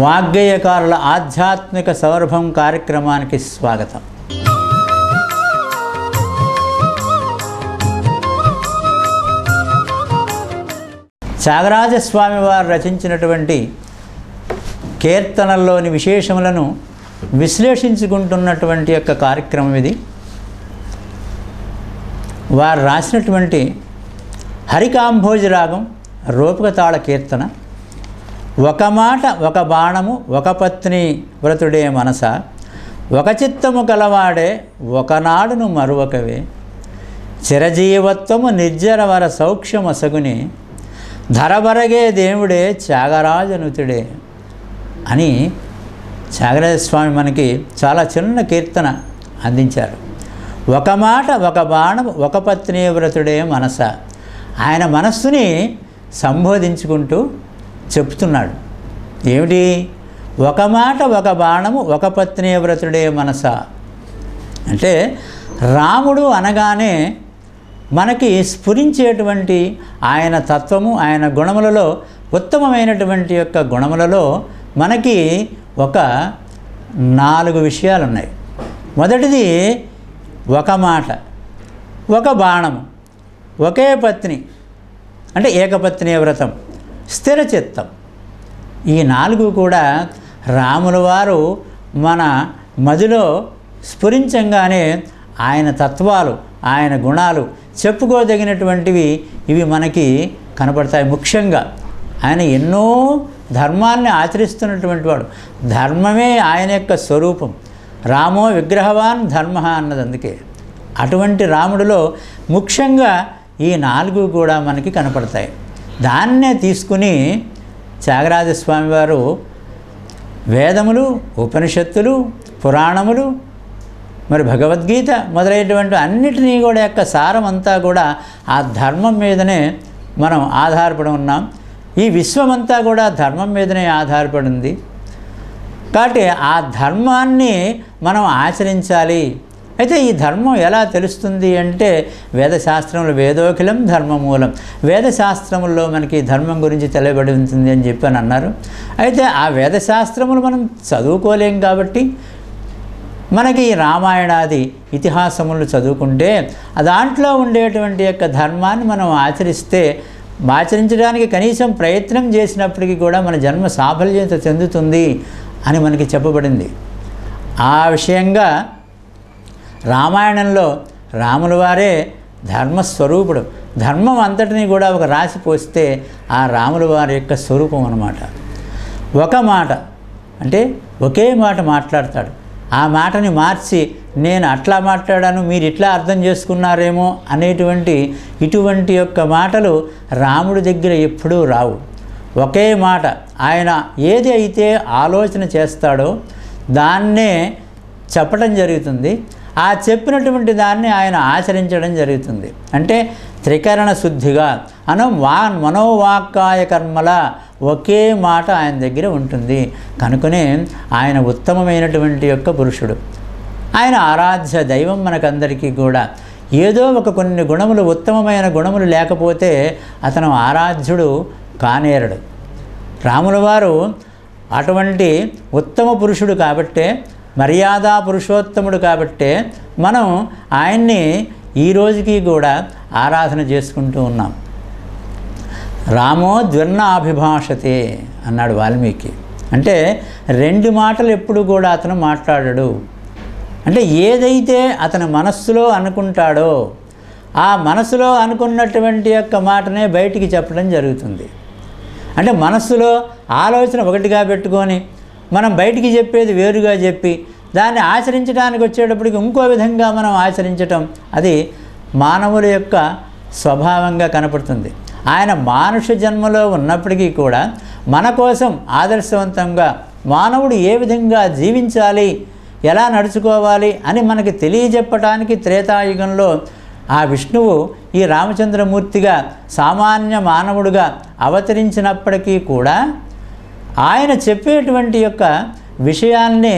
వాగ్గేయకారుల ఆధ్యాత్మిక సౌరభం కార్యక్రమానికి స్వాగతం. త్యాగరాజస్వామి వారు రచించినటువంటి కీర్తనల్లోని విశేషములను విశ్లేషించుకుంటున్నటువంటి యొక్క కార్యక్రమం ఇది. వారు రాసినటువంటి హరికాంభోజి రాగం రూపకతాళ కీర్తన. ఒక మాట ఒక బాణము ఒక పత్ని వ్రతుడే మనస, ఒక చిత్తము కలవాడే ఒకనాడును మరువకవే, చిరజీవత్వము నిర్జరవర సౌఖ్యమసగుని, ధరబరగే దేవుడే త్యాగరాజనుతుడే అని త్యాగరాజస్వామి మనకి చాలా చిన్న కీర్తన అందించారు. ఒక మాట ఒక బాణము ఒక పత్ని వ్రతుడే మనస. ఆయన మనస్సుని సంబోధించుకుంటూ చెప్తున్నాడు. ఏమిటి? ఒక మాట ఒక బాణము ఒక పత్ని వ్రతుడే మనస అంటే రాముడు అనగానే మనకి స్ఫురించేటువంటి ఆయన తత్వము, ఆయన గుణములలో ఉత్తమమైనటువంటి యొక్క గుణములలో మనకి ఒక 4 విషయాలు ఉన్నాయి. మొదటిది ఒక మాట, ఒక బాణము, ఒకే పత్ని అంటే ఏకపత్ని వ్రతం, స్థిర చిత్తం. ఈ 4 కూడా రాముల వారు మన మదిలో స్ఫురించంగానే ఆయన తత్వాలు, ఆయన గుణాలు చెప్పుకోదగినటువంటివి ఇవి మనకి కనపడతాయి. ముఖ్యంగా ఆయన ఎన్నో ధర్మాల్ని ఆచరిస్తున్నటువంటి వాడు. ధర్మమే ఆయన యొక్క స్వరూపం. రామో విగ్రహవాన్ ధర్మ అన్నది అందుకే. అటువంటి రాముడిలో ముఖ్యంగా ఈ 4 కూడా మనకి కనపడతాయి. దాన్నే తీసుకుని త్యాగరాజస్వామి వారు వేదములు, ఉపనిషత్తులు, పురాణములు, మరి భగవద్గీత మొదలైనటువంటి అన్నిటినీ కూడా యొక్క సారం అంతా కూడా ఆ ధర్మం మీదనే మనం ఆధారపడి ఉన్నాం. ఈ విశ్వమంతా కూడా ధర్మం మీదనే ఆధారపడి ఉంది. కాబట్టి ఆ ధర్మాన్ని మనం ఆచరించాలి. అయితే ఈ ధర్మం ఎలా తెలుస్తుంది అంటే వేదశాస్త్రములు, వేదోఖిలం ధర్మమూలం. వేదశాస్త్రముల్లో మనకి ధర్మం గురించి తెలియబడి ఉంటుంది అని చెప్పని అన్నారు. అయితే ఆ వేదశాస్త్రములు మనం చదువుకోలేం కాబట్టి మనకి రామాయణాది ఇతిహాసములు చదువుకుంటే దాంట్లో ఉండేటువంటి యొక్క ధర్మాన్ని మనం ఆచరించడానికి కనీసం ప్రయత్నం చేసినప్పటికీ కూడా మన జన్మ సాఫల్యత చెందుతుంది అని మనకి చెప్పబడింది. ఆ విషయంగా రామాయణంలో రాముల వారే ధర్మస్వరూపుడు. ధర్మం అంతటినీ కూడా ఒక రాసి పోస్తే ఆ రాముల వారి యొక్క స్వరూపం అన్నమాట. ఒక మాట అంటే ఒకే మాట మాట్లాడతాడు. ఆ మాటని మార్చి నేను అట్లా మాట్లాడాను, మీరు ఇట్లా అర్థం చేసుకున్నారేమో అనేటువంటి ఇటువంటి యొక్క మాటలు రాముడి దగ్గర ఎప్పుడూ రావు. ఒకే మాట ఆయన ఏది అయితే ఆలోచన చేస్తాడో దాన్నే చెప్పడం జరుగుతుంది. ఆ చెప్పినటువంటి దాన్ని ఆయన ఆచరించడం జరుగుతుంది. అంటే త్రికరణ శుద్ధిగా మనోవాక్కాయ కర్మల ఒకే మాట ఆయన దగ్గర ఉంటుంది. కనుకనే ఆయన ఉత్తమమైనటువంటి యొక్క పురుషుడు. ఆయన ఆరాధ్య దైవం. మనకందరికీ కూడా ఏదో కొన్ని గుణములు, ఉత్తమమైన గుణములు లేకపోతే అతను ఆరాధ్యుడు కానేరడు. రాముల వారు అటువంటి ఉత్తమ పురుషుడు కాబట్టే, మర్యాదా పురుషోత్తముడు కాబట్టే మనం ఆయన్ని ఈ రోజుకి కూడా ఆరాధన చేసుకుంటూ ఉన్నాం. రామో ద్విర్నాభిభాషతే అన్నాడు వాల్మీకి. అంటే 2 మాటలు ఎప్పుడు కూడా అతను మాట్లాడడు. అంటే ఏదైతే అతని మనస్సులో అనుకుంటాడో ఆ మనసులో అనుకున్నటువంటి యొక్క మాటనే బయటికి చెప్పడం జరుగుతుంది. అంటే మనస్సులో ఆలోచన ఒకటిగా పెట్టుకొని మనం బయటికి చెప్పేది వేరుగా చెప్పి దాన్ని ఆచరించడానికి వచ్చేటప్పటికి ఇంకో విధంగా మనం ఆచరించటం అది మానవుల యొక్క స్వభావంగా కనపడుతుంది. ఆయన మానుష జన్మలో ఉన్నప్పటికీ కూడా మన కోసం ఆదర్శవంతంగా మానవుడు ఏ విధంగా జీవించాలి, ఎలా నడుచుకోవాలి అని మనకి తెలియజెప్పటానికి త్రేతాయుగంలో ఆ విష్ణువు ఈ రామచంద్రమూర్తిగా సామాన్య మానవుడుగా అవతరించినప్పటికీ కూడా ఆయన చెప్పేటువంటి యొక్క విషయాల్ని,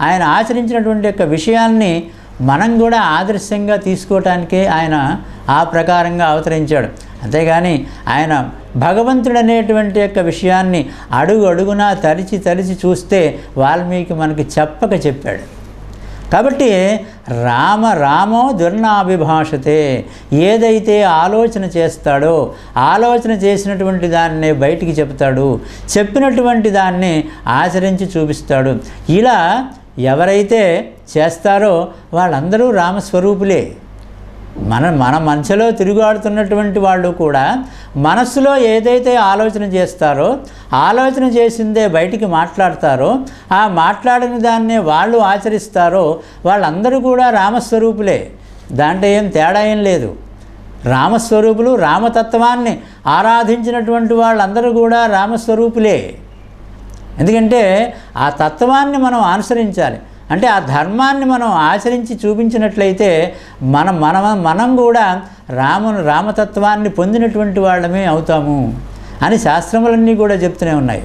ఆయన ఆచరించినటువంటి యొక్క విషయాల్ని మనం కూడా ఆదర్శంగా తీసుకోవటానికే ఆయన ఆ ప్రకారంగా అవతరించాడు. అంతేగాని ఆయన భగవంతుడు అనేటువంటి యొక్క విషయాన్ని అడుగు అడుగునా తలిచి తలిచి చూస్తే వాల్మీకి మనకి చెప్పక చెప్పాడు. కాబట్టి రామో దుర్నాభిభాషతే, ఏదైతే ఆలోచన చేస్తాడో ఆలోచన చేసినటువంటి దాన్నే బయటికి చెప్తాడు, చెప్పినటువంటి దాన్ని ఆచరించి చూపిస్తాడు. ఇలా ఎవరైతే చేస్తారో వాళ్ళందరూ రామస్వరూపులే. మన మనసులో తిరుగాడుతున్నటువంటి వాళ్ళు కూడా మనస్సులో ఏదైతే ఆలోచన చేస్తారో ఆలోచన చేసిందే బయటికి మాట్లాడతారో ఆ మాట్లాడిన దాన్నే వాళ్ళు ఆచరిస్తారో వాళ్ళందరూ కూడా రామస్వరూపులే. దాంట్లో ఏం తేడా ఏం లేదు. రామస్వరూపులు, రామతత్వాన్ని ఆరాధించినటువంటి వాళ్ళందరూ కూడా రామస్వరూపులే. ఎందుకంటే ఆ తత్వాన్ని మనం అనుసరించాలి. అంటే ఆ ధర్మాన్ని మనం ఆచరించి చూపించినట్లయితే మనం కూడా రామతత్వాన్ని పొందినటువంటి వాళ్ళమే అవుతాము అని శాస్త్రములన్నీ కూడా చెప్తూనే ఉన్నాయి.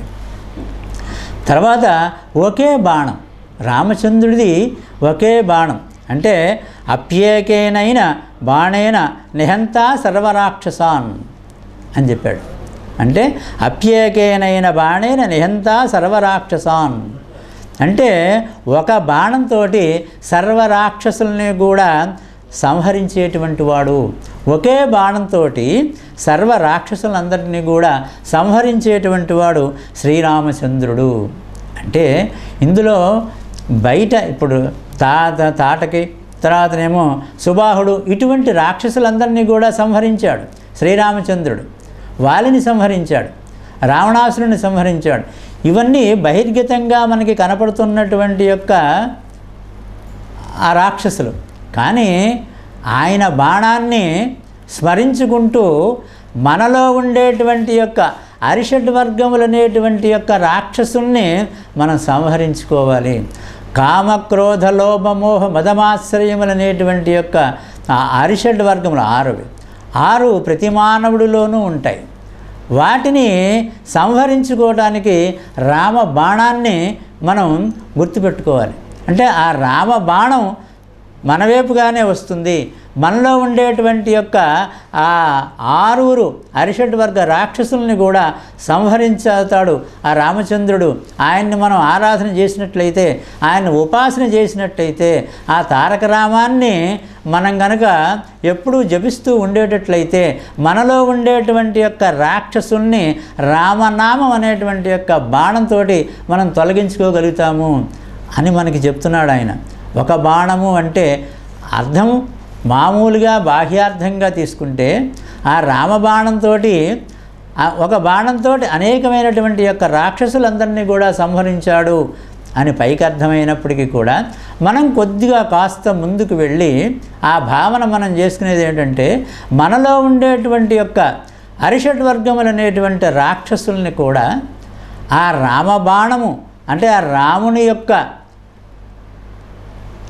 తర్వాత ఒకే బాణం, రామచంద్రుడిది ఒకే బాణం. అంటే అప్యేకేనైన బాణేన నిహంతా సర్వరాక్షసాన్ అని చెప్పాడు. అంటే అప్యేకేనైన బాణేన నిహంతా సర్వరాక్షసాన్ అంటే ఒక బాణంతో సర్వరాక్షసుల్ని కూడా సంహరించేటువంటి వాడు. ఒకే బాణంతో సర్వరాక్షసులందరినీ కూడా సంహరించేటువంటి వాడు శ్రీరామచంద్రుడు. అంటే ఇందులో బయట ఇప్పుడు తాటకి తర్వాతనేమో సుబాహుడు ఇటువంటి రాక్షసులందరినీ కూడా సంహరించాడు శ్రీరామచంద్రుడు. వాలిని సంహరించాడు, రావణాసురుని సంహరించాడు. ఇవన్నీ బహిర్గతంగా మనకి కనపడుతున్నటువంటి యొక్క ఆ రాక్షసులు. కానీ ఆయన బాణాన్ని స్మరించుకుంటూ మనలో ఉండేటువంటి యొక్క అరిషడ్ వర్గములనేటువంటి యొక్క రాక్షసుల్ని మనం సంహరించుకోవాలి. కామక్రోధ లోభమోహ మదమాశ్రయములనేటువంటి యొక్క ఆ అరిషడ్ వర్గములు 6 ప్రతి మానవుడిలోనూ ఉంటాయి. వాటిని సంహరించుకోవడానికి రామ బాణాన్ని మనం గుర్తుపెట్టుకోవాలి. అంటే ఆ రామ బాణం మన వైపుగానే వస్తుంది. మనలో ఉండేటువంటి యొక్క ఆ 6 అరిషడ్ వర్గ రాక్షసుల్ని కూడా సంహరించుతాడు ఆ రామచంద్రుడు. ఆయన్ని మనం ఆరాధన చేసినట్లయితే, ఆయన ఉపాసన చేసినట్లయితే, ఆ తారక రామాన్ని మనం కనుక ఎప్పుడూ జపిస్తూ ఉండేటట్లయితే మనలో ఉండేటువంటి యొక్క రాక్షసుల్ని రామనామం అనేటువంటి యొక్క బాణంతో మనం తొలగించుకోగలుగుతాము అని మనకి చెప్తున్నాడు ఆయన. ఒక బాణము అంటే అర్థం మామూలుగా బాహ్యార్థంగా తీసుకుంటే ఆ రామబాణంతో ఒక బాణంతో అనేకమైనటువంటి యొక్క రాక్షసులందరినీ కూడా సంహరించాడు అని పైకి అర్థమైనప్పటికీ కూడా మనం కొద్దిగా కాస్త ముందుకు వెళ్ళి ఆ భావన మనం చేసుకునేది ఏంటంటే మనలో ఉండేటువంటి యొక్క అరిషడ్ వర్గములు అనేటువంటి రాక్షసుల్ని కూడా ఆ రామబాణము అంటే ఆ రాముని యొక్క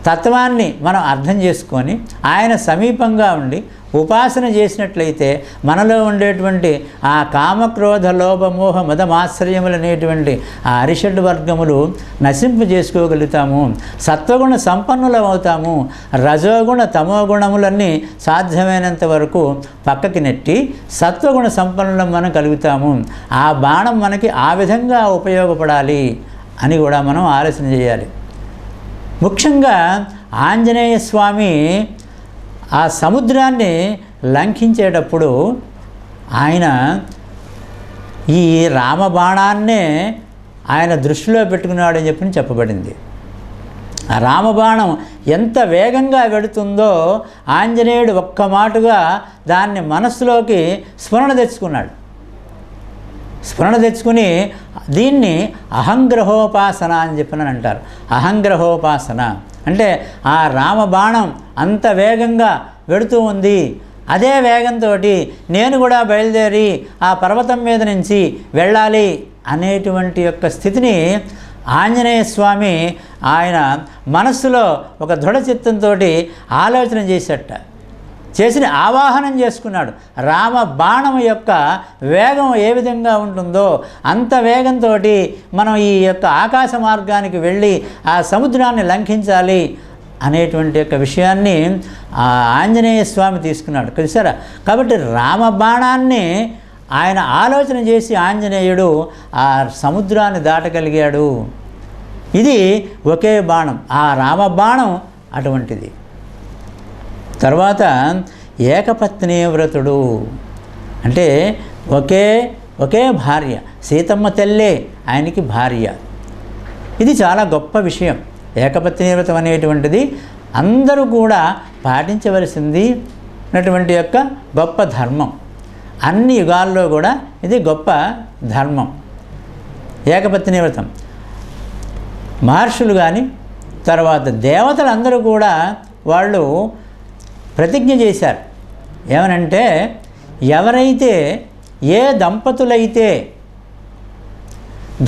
తత్వాన్ని మనం అర్థం చేసుకొని ఆయన సమీపంగా ఉండి ఉపాసన చేసినట్లయితే మనలో ఉండేటువంటి ఆ కామక్రోధ లోభమోహ మదమాశ్రయములు అనేటువంటి ఆ అరిషడ్ వర్గములు నశింపు చేసుకోగలుగుతాము. సత్వగుణ సంపన్నులం అవుతాము. రజోగుణ తమోగుణములన్నీ సాధ్యమైనంత వరకు పక్కకి నెట్టి సత్వగుణ సంపన్నులం మనం కలుగుతాము. ఆ బాణం మనకి ఆ విధంగా ఉపయోగపడాలి అని కూడా మనం ఆలోచన చేయాలి. ముఖ్యంగా ఆంజనేయ స్వామి ఆ సముద్రాన్ని లంఘించేటప్పుడు ఆయన ఈ రామబాణాన్నే ఆయన దృష్టిలో పెట్టుకున్నాడని చెప్పబడింది. ఆ రామబాణం ఎంత వేగంగా వెడుతుందో ఆంజనేయుడు ఒక్క మాటుగా దాన్ని మనస్సులోకి స్మరణ తెచ్చుకుని దీన్ని అహంగ్రహోపాసన అని చెప్పినని అంటారు. అహంగ్రహోపాసన అంటే ఆ రామబాణం అంత వేగంగా వెడుతూ ఉంది, అదే వేగంతో నేను కూడా బయలుదేరి ఆ పర్వతం మీద నుంచి వెళ్ళాలి అనేటువంటి యొక్క స్థితిని ఆంజనేయ స్వామి ఆయన మనస్సులో ఒక దృఢ చిత్తంతో ఆలోచన చేసి ఆవాహనం చేసుకున్నాడు. రామ బాణం యొక్క వేగం ఏ విధంగా ఉంటుందో అంత వేగంతో మనం ఈ యొక్క ఆకాశ మార్గానికి వెళ్ళి ఆ సముద్రాన్ని లంఘించాలి అనేటువంటి యొక్క విషయాన్ని ఆంజనేయ స్వామి తీసుకున్నాడు చూసారా. కాబట్టి రామ బాణాన్ని ఆయన ఆలోచన చేసి ఆంజనేయుడు ఆ సముద్రాన్ని దాటగలిగాడు. ఇది ఒకే బాణం, ఆ రామబాణం అటువంటిది. తర్వాత ఏకపత్ని వ్రతుడు అంటే ఒకే భార్య, సీతమ్మ తల్లే ఆయనకి భార్య. ఇది చాలా గొప్ప విషయం. ఏకపత్ని వ్రతం అనేటువంటిది అందరూ కూడా పాటించవలసింది అటువంటి యొక్క గొప్ప ధర్మం. అన్ని యుగాల్లో కూడా ఇది గొప్ప ధర్మం. ఏకపత్ని వ్రతం మహర్షులు కానీ తర్వాత దేవతలందరూ కూడా వాళ్ళు ప్రతిజ్ఞ చేశారు. ఏమనంటే ఎవరైతే ఏ దంపతులైతే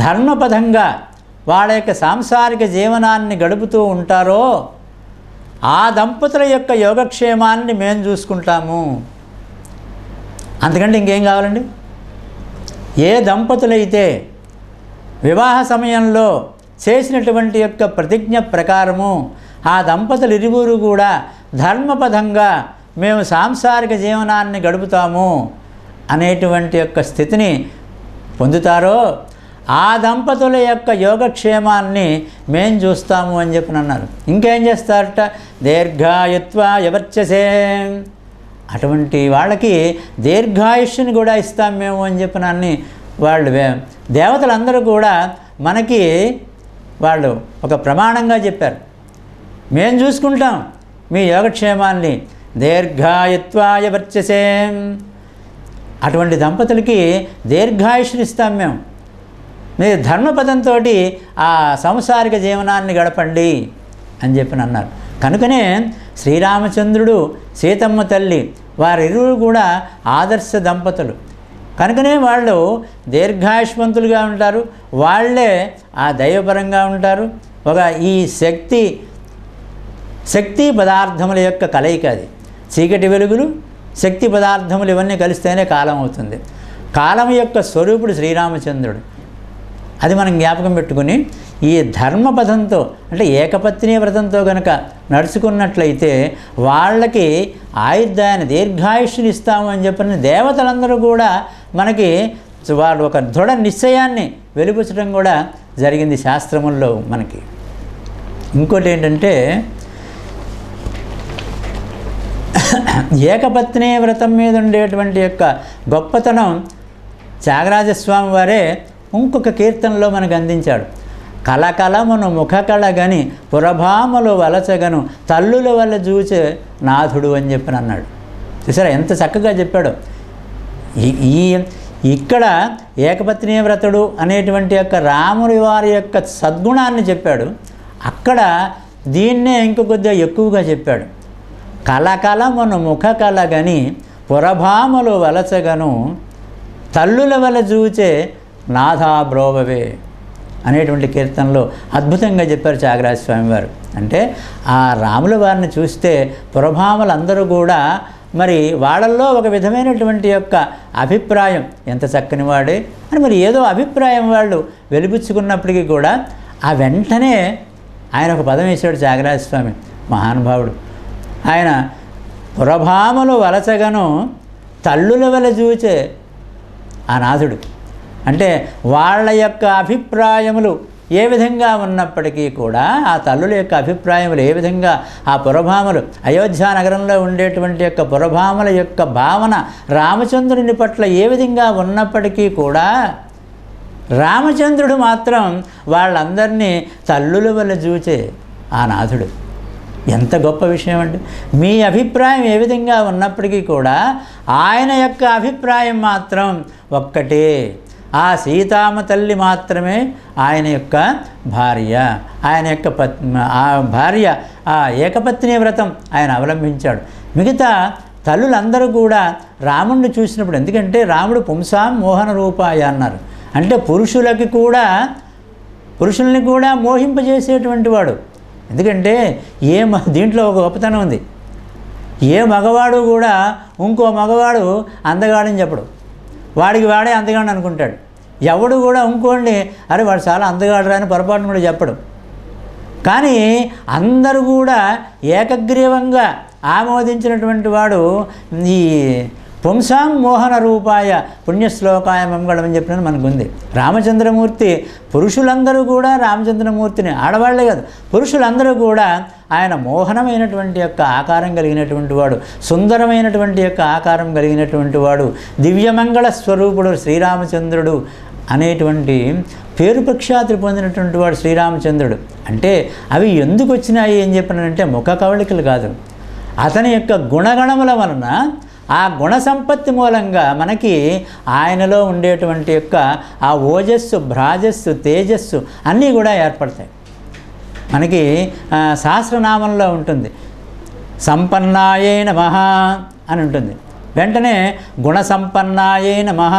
ధర్మపథంగా వాళ్ళ యొక్క సాంసారిక జీవనాన్ని గడుపుతూ ఉంటారో ఆ దంపతుల యొక్క యోగక్షేమాన్ని మేము చూసుకుంటాము. అంతకంటే ఇంకేం కావాలండి? ఏ దంపతులైతే వివాహ సమయంలో చేసినటువంటి యొక్క ప్రతిజ్ఞ ప్రకారము ఆ దంపతులు ఇరువురు కూడా ధర్మపథంగా మేము సాంసారిక జీవనాన్ని గడుపుతాము అనేటువంటి యొక్క స్థితిని పొందుతారో ఆ దంపతుల యొక్క యోగక్షేమాన్ని మేం చూస్తాము అని చెప్పి అన్నారు. ఇంకేం చేస్తారట? దీర్ఘాయుత్వాయ వర్చసే, అటువంటి వాళ్ళకి దీర్ఘాయుష్ని కూడా ఇస్తాం మేము అని చెప్పినన్ని వాళ్ళు దేవతలందరూ కూడా మనకి వాళ్ళు ఒక ప్రమాణంగా చెప్పారు. మేము చూసుకుంటాం మీ యోగక్షేమాన్ని, దీర్ఘాయుత్వాయ వర్చసే, అటువంటి దంపతులకి దీర్ఘాయుష్ని ఇస్తాం మేము, మీరు ధర్మపదంతో ఆ సంసారిక జీవనాన్ని గడపండి అని చెప్పి అన్నారు. కనుకనే శ్రీరామచంద్రుడు సీతమ్మ తల్లి వారిరువురు కూడా ఆదర్శ దంపతులు. కనుకనే వాళ్ళు దీర్ఘాయుష్మంతులుగా ఉంటారు. వాళ్ళే ఆ దైవపరంగా ఉంటారు. ఒక ఈ శక్తి పదార్థముల యొక్క కలయిక అది. చీకటి వెలుగులు, శక్తి పదార్థములు ఇవన్నీ కలిస్తేనే కాలం అవుతుంది. కాలం యొక్క స్వరూపుడు శ్రీరామచంద్రుడు. అది మనం జ్ఞాపకం పెట్టుకుని ఈ ధర్మపథంతో అంటే ఏకపత్ని వ్రతంతో కనుక నడుచుకున్నట్లయితే వాళ్ళకి ఆయుర్దాయాన్ని దీర్ఘాయుష్ని ఇస్తాము అని చెప్పిన దేవతలందరూ కూడా మనకి వాళ్ళు ఒక దృఢ నిశ్చయాన్ని వెలిపించడం కూడా జరిగింది శాస్త్రముల్లో మనకి. ఇంకోటి ఏంటంటే ఏకపత్ని వ్రతం మీద ఉండేటువంటి యొక్క గొప్పతనం త్యాగరాజస్వామి వారే ఇంకొక కీర్తనలో మనకు అందించాడు. కలకలమును ముఖకళగని పురభామలు వలచగను తల్లుల వల్ల చూచే నాథుడు అని చెప్పి అన్నాడు. చూసారా ఎంత చక్కగా చెప్పాడు. ఇక్కడ ఏకపత్ని వ్రతుడు అనేటువంటి యొక్క రాముడి వారి యొక్క సద్గుణాన్ని చెప్పాడు. అక్కడ దీన్నే ఇంక కొద్దిగా ఎక్కువగా చెప్పాడు. కలకలమును ముఖకళగని పురభామలు వలచగను తల్లుల వల్ల చూచే నాథా బ్రోవవే అనేటువంటి కీర్తనలో అద్భుతంగా చెప్పారు త్యాగరాజ స్వామి వారు. అంటే ఆ రాముల వారిని చూస్తే పురభామలందరూ కూడా మరి వాళ్ళల్లో ఒక విధమైనటువంటి యొక్క అభిప్రాయం ఎంత చక్కని వాడే అని మరి ఏదో అభిప్రాయం వాళ్ళు వెలిపుచ్చుకున్నప్పటికీ కూడా ఆ వెంటనే ఆయన ఒక పదం వేశాడు త్యాగరాజ స్వామి మహానుభావుడు. ఆయన పురభామలు వలచగను తల్లుల వల చూచే ఆ నాథుడు. అంటే వాళ్ళ యొక్క అభిప్రాయములు ఏ విధంగా ఉన్నప్పటికీ కూడా ఆ తల్లుల యొక్క అభిప్రాయములు ఏ విధంగా ఆ పురభామలు అయోధ్య నగరంలో ఉండేటువంటి యొక్క పురభామల యొక్క భావన రామచంద్రుని పట్ల ఏ విధంగా ఉన్నప్పటికీ కూడా రామచంద్రుడు మాత్రం వాళ్ళందరినీ తల్లుల వల్ల చూచే ఆ నాథుడు. ఎంత గొప్ప విషయం అండి. మీ అభిప్రాయం ఏ విధంగా ఉన్నప్పటికీ కూడా ఆయన యొక్క అభిప్రాయం మాత్రం ఒక్కటే. ఆ సీతామ తల్లి మాత్రమే ఆయన యొక్క భార్య. ఆయన యొక్క ఆ భార్య ఆ ఏకపత్ని వ్రతం ఆయన అవలంబించాడు. మిగతా తల్లులందరూ కూడా రాముడిని చూసినప్పుడు, ఎందుకంటే రాముడు పుంసాం మోహన రూపాయ అన్నారు. అంటే పురుషుల్ని కూడా మోహింపజేసేటువంటి వాడు. ఎందుకంటే దీంట్లో ఒక గొప్పతనం ఉంది. ఏ మగవాడు కూడా ఇంకో మగవాడు అందగాడని చెప్పడు. వాడికి వాడే అందగాడు అనుకుంటాడు. ఎవడు కూడా ఇంకోండి అరే వాడు చాలా అందగాడు అని పొరపాటును కూడా చెప్పడు. కానీ అందరూ కూడా ఏకగ్రీవంగా ఆమోదించినటువంటి వాడు ఈ పుంసాం మోహన రూపాయ పుణ్యశ్లోకాయ మంగళం అని చెప్పినది మనకు ఉంది. రామచంద్రమూర్తి పురుషులందరూ కూడా రామచంద్రమూర్తిని, ఆడవాళ్లే కాదు పురుషులందరూ కూడా ఆయన మోహనమైనటువంటి యొక్క ఆకారం కలిగినటువంటి వాడు, సుందరమైనటువంటి యొక్క ఆకారం కలిగినటువంటి వాడు, దివ్యమంగళ స్వరూపుడు శ్రీరామచంద్రుడు అనేటువంటి పేరు ప్రఖ్యాతులు పొందినటువంటి వాడు శ్రీరామచంద్రుడు. అంటే అవి ఎందుకు వచ్చినాయి అని చెప్పినంటే ముఖ కవళికలు కాదు, అతని యొక్క గుణగణముల వలన ఆ గుణ సంపత్తి మూలంగా మనకి ఆయనలో ఉండేటువంటి యొక్క ఆ ఓజస్సు, భ్రాజస్సు, తేజస్సు అన్నీ కూడా ఏర్పడతాయి. మనకి సహస్రనామంలో ఉంటుంది సంపన్నాయే నమః అని ఉంటుంది, వెంటనే గుణ సంపన్నాయే నమః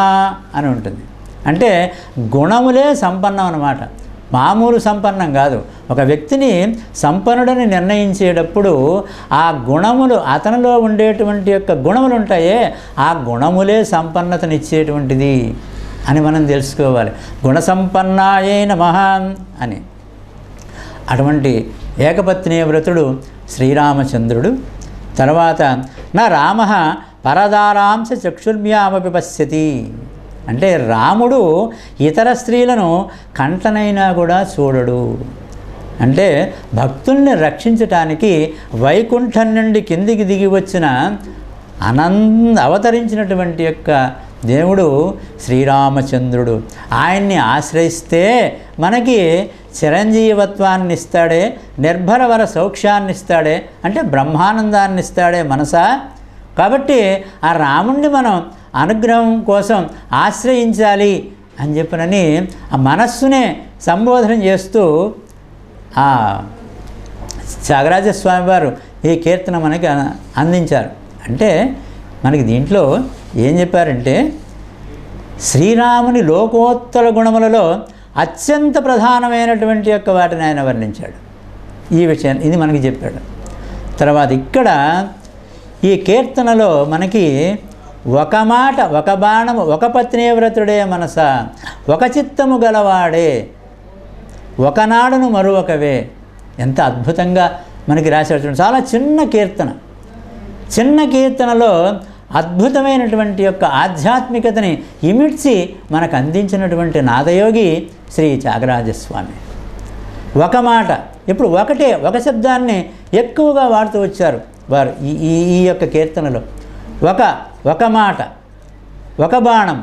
అని ఉంటుంది. అంటే గుణములే సంపన్నం అన్నమాట, మామూలు సంపన్నం కాదు. ఒక వ్యక్తిని సంపన్నుడని నిర్ణయించేటప్పుడు ఆ గుణములు, అతనిలో ఉండేటువంటి యొక్క గుణములు ఉంటాయే ఆ గుణములే సంపన్నతనిచ్చేటువంటిది అని మనం తెలుసుకోవాలి. గుణ సంపన్నాయే నమః అని. అటువంటి ఏకపత్ని వ్రతుడు శ్రీరామచంద్రుడు. తర్వాత నా రామ పరదారాంశ చక్షుర్భ్యామపి పశ్యతి అంటే రాముడు ఇతర స్త్రీలను కంటనైనా కూడా చూడడు. అంటే భక్తుల్ని రక్షించటానికి వైకుంఠం నుండి కిందికి దిగి వచ్చిన అవతరించినటువంటి యొక్క దేవుడు శ్రీరామచంద్రుడు. ఆయన్ని ఆశ్రయిస్తే మనకి చిరంజీవత్వాన్ని ఇస్తాడే, నిర్భరవర సౌఖ్యాన్ని ఇస్తాడే, అంటే బ్రహ్మానందాన్ని ఇస్తాడే మనసా. కాబట్టి ఆ రాముణ్ణి మనం అనుగ్రహం కోసం ఆశ్రయించాలి అని చెప్పనని ఆ మనస్సునే సంబోధన చేస్తూ ఆ త్యాగరాజస్వామి వారు ఈ కీర్తన మనకి అందించారు. అంటే మనకి దీంట్లో ఏం చెప్పారంటే శ్రీరాముని లోకోత్తర గుణములలో అత్యంత ప్రధానమైనటువంటి యొక్క వాటిని ఆయన వర్ణించాడు. ఈ విషయాన్ని ఇది మనకి చెప్పాడు. తర్వాత ఇక్కడ ఈ కీర్తనలో మనకి ఒక మాట, ఒక బాణము, ఒక పత్నీవ్రతుడే మనస, ఒక చిత్తము గలవాడే, ఒకనాడును మరొకవే. ఎంత అద్భుతంగా మనకి రాశాడు. చాలా చిన్న కీర్తన, చిన్న కీర్తనలో అద్భుతమైనటువంటి యొక్క ఆధ్యాత్మికతని ఇమిడ్చి మనకు అందించినటువంటి నాదయోగి శ్రీ త్యాగరాజస్వామి. ఒక మాట, ఇప్పుడు ఒకటే, ఒక శబ్దాన్ని ఎక్కువగా వాడుతూ వచ్చారు వారు ఈ యొక్క కీర్తనలో. ఒక మాట, ఒక బాణం,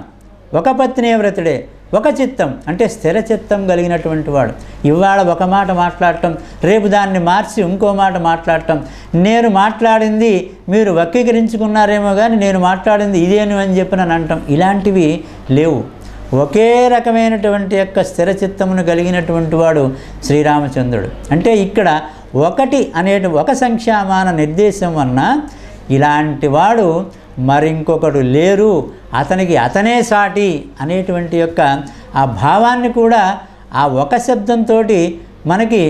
ఒక పత్నీవ్రతుడే, ఒక చిత్తం అంటే స్థిర చిత్తం కలిగినటువంటి వాడు. ఇవాళ ఒక మాట మాట్లాడటం, రేపు దాన్ని మార్చి ఇంకో మాట మాట్లాడటం, నేను మాట్లాడింది మీరు వక్రీకరించుకున్నారేమో కానీ నేను మాట్లాడింది ఇదేను అని చెప్పి నన్ను అంటాం, ఇలాంటివి లేవు. ఒకే రకమైనటువంటి యొక్క స్థిర చిత్తమును కలిగినటువంటి వాడు శ్రీరామచంద్రుడు. అంటే ఇక్కడ ఒకటి ఒక సంఖ్యామాన నిర్దేశం వలన ఇలాంటి వాడు మరింకొకడు లేరు, అతనికి అతనే సాటి అనేటువంటి యొక్క ఆ భావాన్ని కూడా ఆ ఒక శబ్దంతో మనకి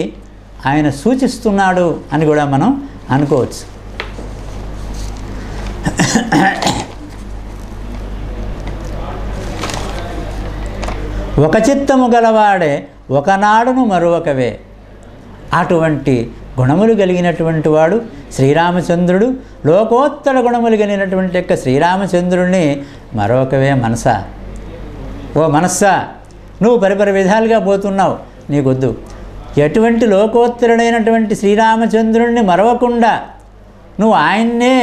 ఆయన సూచిస్తున్నాడు అని కూడా మనం అనుకోవచ్చు. ఒక చిత్తము గలవాడే ఒకనాడును మరొకవే. అటువంటి గుణములు కలిగినటువంటి వాడు శ్రీరామచంద్రుడు. లోకోత్తర గుణములు కలిగినటువంటి యొక్క శ్రీరామచంద్రుడిని మరొకవే మనసా. ఓ మనస్సా, నువ్వు పరిపరి విధాలుగా పోతున్నావు, నీకొద్దు. ఎటువంటి లోకోత్తరుడైనటువంటి శ్రీరామచంద్రుడిని మరవకుండా నువ్వు ఆయన్నే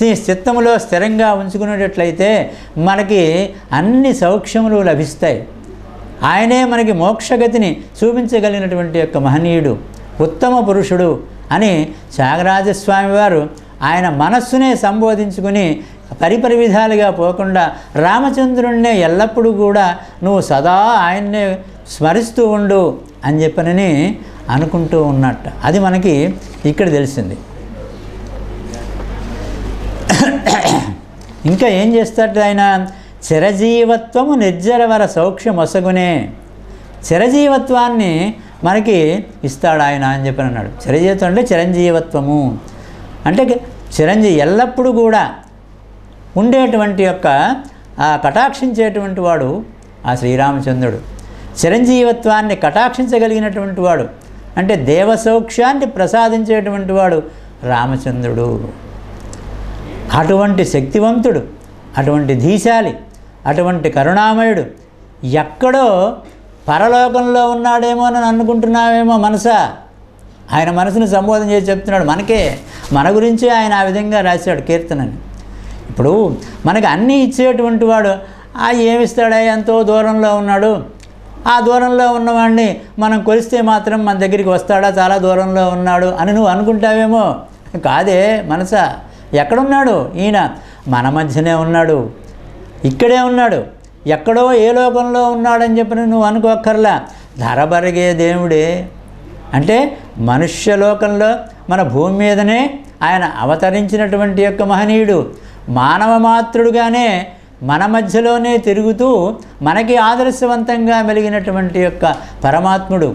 నీ చిత్తములో స్థిరంగా ఉంచుకునేటట్లయితే మనకి అన్ని సౌఖ్యములు లభిస్తాయి. ఆయనే మనకి మోక్షగతిని చూపించగలిగినటువంటి యొక్క మహనీయుడు, ఉత్తమ పురుషుడు అని త్యాగరాజస్వామి వారు ఆయన మనస్సునే సంబోధించుకుని పరిపరి విధాలుగా పోకుండా రామచంద్రుణ్ణే ఎల్లప్పుడూ కూడా నువ్వు సదా ఆయన్నే స్మరిస్తూ ఉండు అని చెప్పనని అనుకుంటూ ఉన్నట్ట. అది మనకి ఇక్కడ తెలిసింది. ఇంకా ఏం చేస్తాడు ఆయన? చిరజీవత్వము నిర్జరవర సౌఖ్యమొసగునే. చిరజీవత్వాన్ని మనకి ఇస్తాడు ఆయన అని చెప్పి అన్నాడు. చిరజీవిత్వం అంటే చిరంజీవత్వము అంటే ఎల్లప్పుడూ కూడా ఉండేటువంటి యొక్క ఆ కటాక్షించేటువంటి వాడు ఆ శ్రీరామచంద్రుడు. చిరంజీవత్వాన్ని కటాక్షించగలిగినటువంటి వాడు అంటే దేవసౌఖ్యాన్ని ప్రసాదించేటువంటి వాడు రామచంద్రుడు. అటువంటి శక్తివంతుడు, అటువంటి ధీశాలి, అటువంటి కరుణామయుడు ఎక్కడో పరలోకంలో ఉన్నాడేమో అని అనుకుంటున్నావేమో మనసా. ఆయన మనసును సంబోధన చేసి చెప్తున్నాడు మనకే, మన గురించి ఆయన ఆ విధంగా రాశాడు కీర్తనని. ఇప్పుడు మనకి అన్నీ ఇచ్చేటువంటి వాడు ఏమిస్తాడా, ఎంతో దూరంలో ఉన్నాడు, ఆ దూరంలో ఉన్నవాడిని మనం కొలిస్తే మాత్రం మన దగ్గరికి వస్తాడా, చాలా దూరంలో ఉన్నాడు అని నువ్వు అనుకుంటావేమో. కాదే మనసా, ఎక్కడున్నాడు ఈయన? మన మధ్యనే ఉన్నాడు, ఇక్కడే ఉన్నాడు, ఎక్కడో ఏ లోకంలో ఉన్నాడని చెప్పి నువ్వు అనుకోక్కర్లా. ధరబరిగే దేవుడే అంటే మనుష్యలోకంలో మన భూమి మీదనే ఆయన అవతరించినటువంటి యొక్క మహనీయుడు. మానవ మాతృడుగానే మన మధ్యలోనే తిరుగుతూ మనకి ఆదర్శవంతంగా మెలిగినటువంటి యొక్క పరమాత్ముడు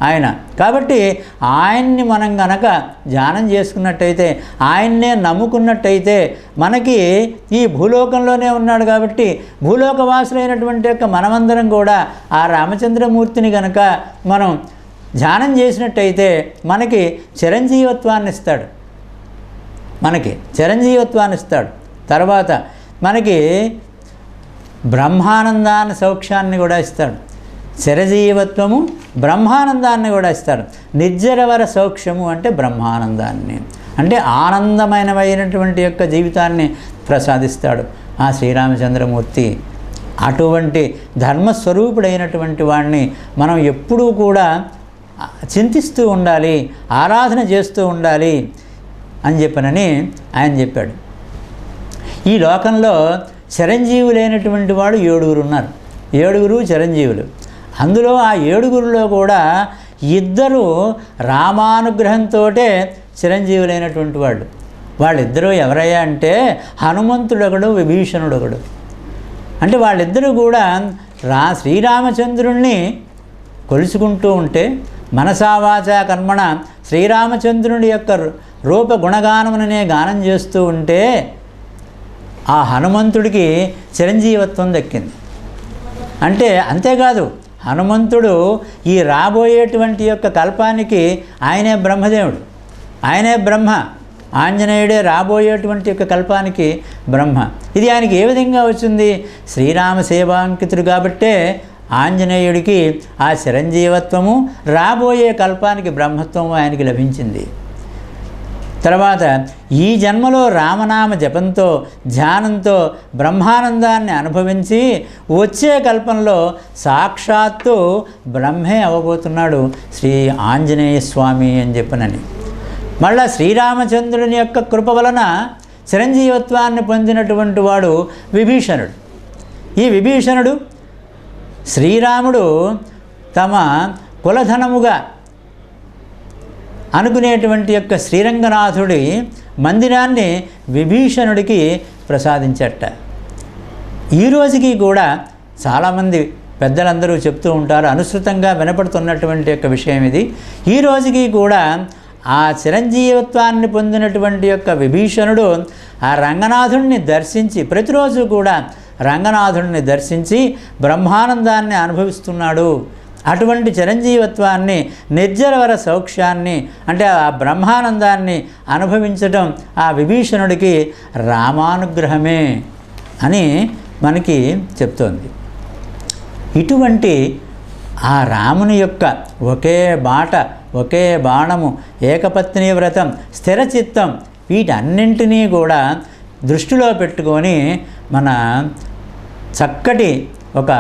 ఆయన. కాబట్టి ఆయన్ని మనం గనక ధ్యానం చేసుకున్నట్టయితే, ఆయన్నే నమ్ముకున్నట్టయితే, మనకి ఈ భూలోకంలోనే ఉన్నాడు కాబట్టి భూలోకవాసులైనటువంటి యొక్క మనమందరం కూడా ఆ రామచంద్రమూర్తిని గనక మనం ధ్యానం చేసినట్టయితే మనకి చిరంజీవత్వాన్ని ఇస్తాడు, మనకి చిరంజీవత్వాన్ని ఇస్తాడు. తర్వాత మనకి బ్రహ్మానందాన్ని సౌఖ్యాన్ని కూడా ఇస్తాడు. చిరజీవత్వము బ్రహ్మానందాన్ని కూడా ఇస్తాడు. నిర్జరవర సౌఖ్యము అంటే బ్రహ్మానందాన్ని, అంటే ఆనందమైనటువంటి యొక్క జీవితాన్ని ప్రసాదిస్తాడు ఆ శ్రీరామచంద్రమూర్తి. అటువంటి ధర్మస్వరూపుడైనటువంటి వాడిని మనం ఎప్పుడూ కూడా చింతిస్తూ ఉండాలి, ఆరాధన చేస్తూ ఉండాలి అని చెప్పనని ఆయన చెప్పాడు. ఈ లోకంలో చిరంజీవులైనటువంటి వాడు 7 ఉన్నారు, 7 చిరంజీవులు. అందులో ఆ 7 కూడా 2 రామానుగ్రహంతో చిరంజీవులైనటువంటి వాళ్ళు. వాళ్ళిద్దరూ ఎవరయ్యా అంటే హనుమంతుడొకడు, విభీషణుడొకడు. అంటే వాళ్ళిద్దరూ కూడా శ్రీరామచంద్రుణ్ణి కొలుసుకుంటూ ఉంటే, మనసావాచ కర్మణ శ్రీరామచంద్రుని యొక్క రూప గుణగానముననే గానం చేస్తూ ఉంటే ఆ హనుమంతుడికి చిరంజీవత్వం దక్కింది. అంటే అంతేకాదు, హనుమంతుడు ఈ రాబోయేటువంటి యొక్క కల్పానికి ఆయనే బ్రహ్మదేవుడు, ఆయనే బ్రహ్మ. ఆంజనేయుడే రాబోయేటువంటి యొక్క కల్పానికి బ్రహ్మ. ఇది ఆయనకి ఏ విధంగా వచ్చింది? శ్రీరామ సేవాంకితుడు కాబట్టే ఆంజనేయుడికి ఆ చిరంజీవత్వము, రాబోయే కల్పానికి బ్రహ్మత్వము ఆయనకి లభించింది. తర్వాత ఈ జన్మలో రామనామ జపంతో, ధ్యానంతో బ్రహ్మానందాన్ని అనుభవించి వచ్చే కల్పంలో సాక్షాత్తు బ్రహ్మే అవ్వబోతున్నాడు శ్రీ ఆంజనేయ స్వామి అని చెప్పనని. మళ్ళా శ్రీరామచంద్రుని యొక్క కృప వలన చిరంజీవత్వాన్ని పొందినటువంటి వాడు విభీషణుడు. ఈ విభీషణుడు శ్రీరాముడు తమ కులధనముగా అనుకునేటువంటి యొక్క శ్రీరంగనాథుడి మందిరాన్ని విభీషణుడికి ప్రసాదించట. ఈ రోజుకి కూడా చాలామంది పెద్దలందరూ చెప్తూ ఉంటారు, అనుసృతంగా వినపడుతున్నటువంటి యొక్క విషయం ఇది. ఈ రోజుకి కూడా ఆ చిరంజీవత్వాన్ని పొందినటువంటి యొక్క విభీషణుడు ఆ రంగనాథుడిని దర్శించి, ప్రతిరోజు కూడా రంగనాథుడిని దర్శించి బ్రహ్మానందాన్ని అనుభవిస్తున్నాడు. అటువంటి చిరంజీవత్వాన్ని, నిర్జరవర సౌఖ్యాన్ని, అంటే ఆ బ్రహ్మానందాన్ని అనుభవించడం ఆ విభీషణుడికి రామానుగ్రహమే అని మనకి చెప్తోంది. ఇటువంటి ఆ రాముని యొక్క ఒకే బాట, ఒకే బాణము, ఏకపత్ని వ్రతం, స్థిరచిత్తం, వీటన్నింటినీ కూడా దృష్టిలో పెట్టుకొని మన చక్కటి ఒక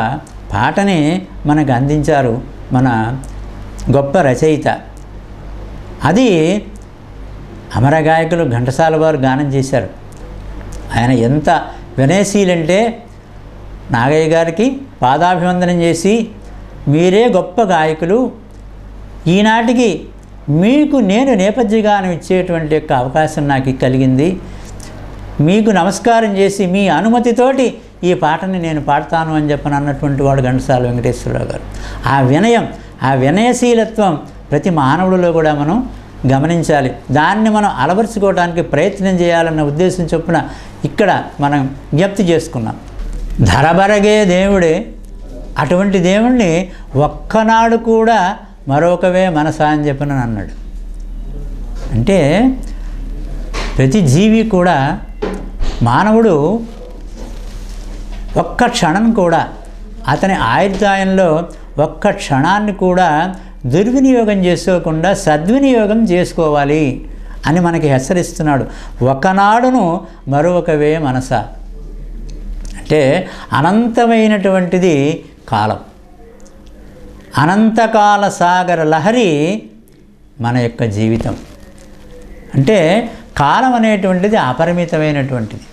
పాటని మనకు అందించారు మన గొప్ప రచయిత. అది అమర గాయకులు ఘంటసాల వారు గానం చేశారు. ఆయన ఎంత వినయశీలంటే నాగయ్య గారికి పాదాభివందనం చేసి, మీరే గొప్ప గాయకులు, ఈనాటికి మీకు నేను నేపథ్య గానం ఇచ్చేటువంటి యొక్క అవకాశం నాకు కలిగింది, మీకు నమస్కారం చేసి మీ అనుమతితోటి ఈ పాటని నేను పాడతాను అని చెప్పని అన్నటువంటి వాడు ఘంటసాల వెంకటేశ్వరరావు గారు. ఆ వినయం, ఆ వినయశీలత్వం ప్రతి మానవుడిలో కూడా మనం గమనించాలి. దాన్ని మనం అలవరుచుకోవడానికి ప్రయత్నం చేయాలన్న ఉద్దేశం చొప్పున ఇక్కడ మనం జ్ఞప్తి చేసుకున్నాం. ధరబరగే దేవుడే, అటువంటి దేవుణ్ణి ఒక్కనాడు కూడా మరొకవే మనసా అని చెప్పని అన్నాడు. అంటే ప్రతి జీవి కూడా మానవుడు ఒక్క క్షణం కూడా, అతని ఆయుర్దాయంలో ఒక్క క్షణాన్ని కూడా దుర్వినియోగం చేసుకోకుండా సద్వినియోగం చేసుకోవాలి అని మనకి హెచ్చరిస్తున్నాడు. ఒకనాడును మరొకవే మనస అంటే అనంతమైనటువంటిది కాలం. అనంతకాల సాగర లహరి మన యొక్క జీవితం. అంటే కాలం అనేటువంటిది అపరిమితమైనటువంటిది.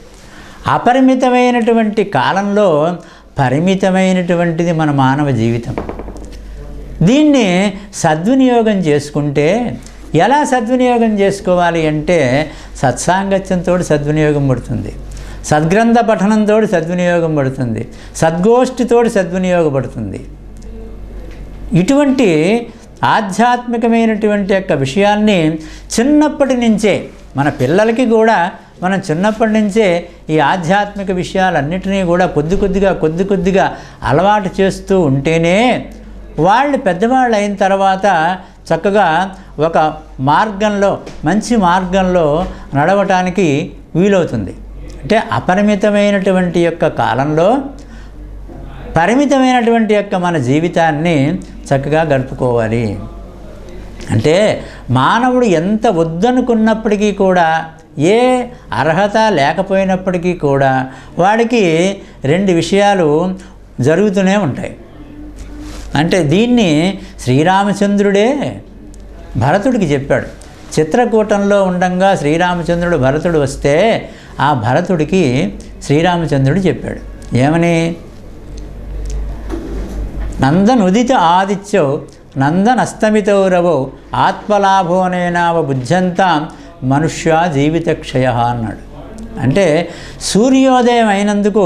అపరిమితమైనటువంటి కాలంలో పరిమితమైనటువంటిది మన మానవ జీవితం. దీన్ని సద్వినియోగం చేసుకుంటే, ఎలా సద్వినియోగం చేసుకోవాలి అంటే సత్సాంగత్యంతో సద్వినియోగం పడుతుంది, సద్గ్రంథ పఠనంతో సద్వినియోగం పడుతుంది, సద్గోష్ఠితో సద్వినియోగపడుతుంది. ఇటువంటి ఆధ్యాత్మికమైనటువంటి యొక్క విషయాల్ని చిన్నప్పటి నుంచే మన పిల్లలకి కూడా మనం చిన్నప్పటి నుంచే ఈ ఆధ్యాత్మిక విషయాలన్నిటినీ కూడా కొద్ది కొద్దిగా అలవాటు చేస్తూ ఉంటేనే వాళ్ళు పెద్దవాళ్ళు అయిన తర్వాత చక్కగా ఒక మార్గంలో, మంచి మార్గంలో నడవటానికి వీలవుతుంది. అంటే అపరిమితమైనటువంటి యొక్క కాలంలో పరిమితమైనటువంటి యొక్క మన జీవితాన్ని చక్కగా గడుపుకోవాలి. అంటే మానవుడు ఎంత వద్దనుకున్నప్పటికీ కూడా, ఏ అర్హత లేకపోయినప్పటికీ కూడా వాడికి రెండు విషయాలు జరుగుతూనే ఉంటాయి. అంటే దీన్ని శ్రీరామచంద్రుడే భరతుడికి చెప్పాడు. చిత్రకూటంలో ఉండంగా శ్రీరామచంద్రుడు భరతుడు వస్తే ఆ భరతుడికి శ్రీరామచంద్రుడు చెప్పాడు ఏమని? నందనుదిత ఆదిత్యో నందనస్తమితో రవో ఆత్మలాభోనేనావ బుద్ధంతాం మనుష్య జీవితక్షయ అన్నాడు. అంటే సూర్యోదయం అయినందుకు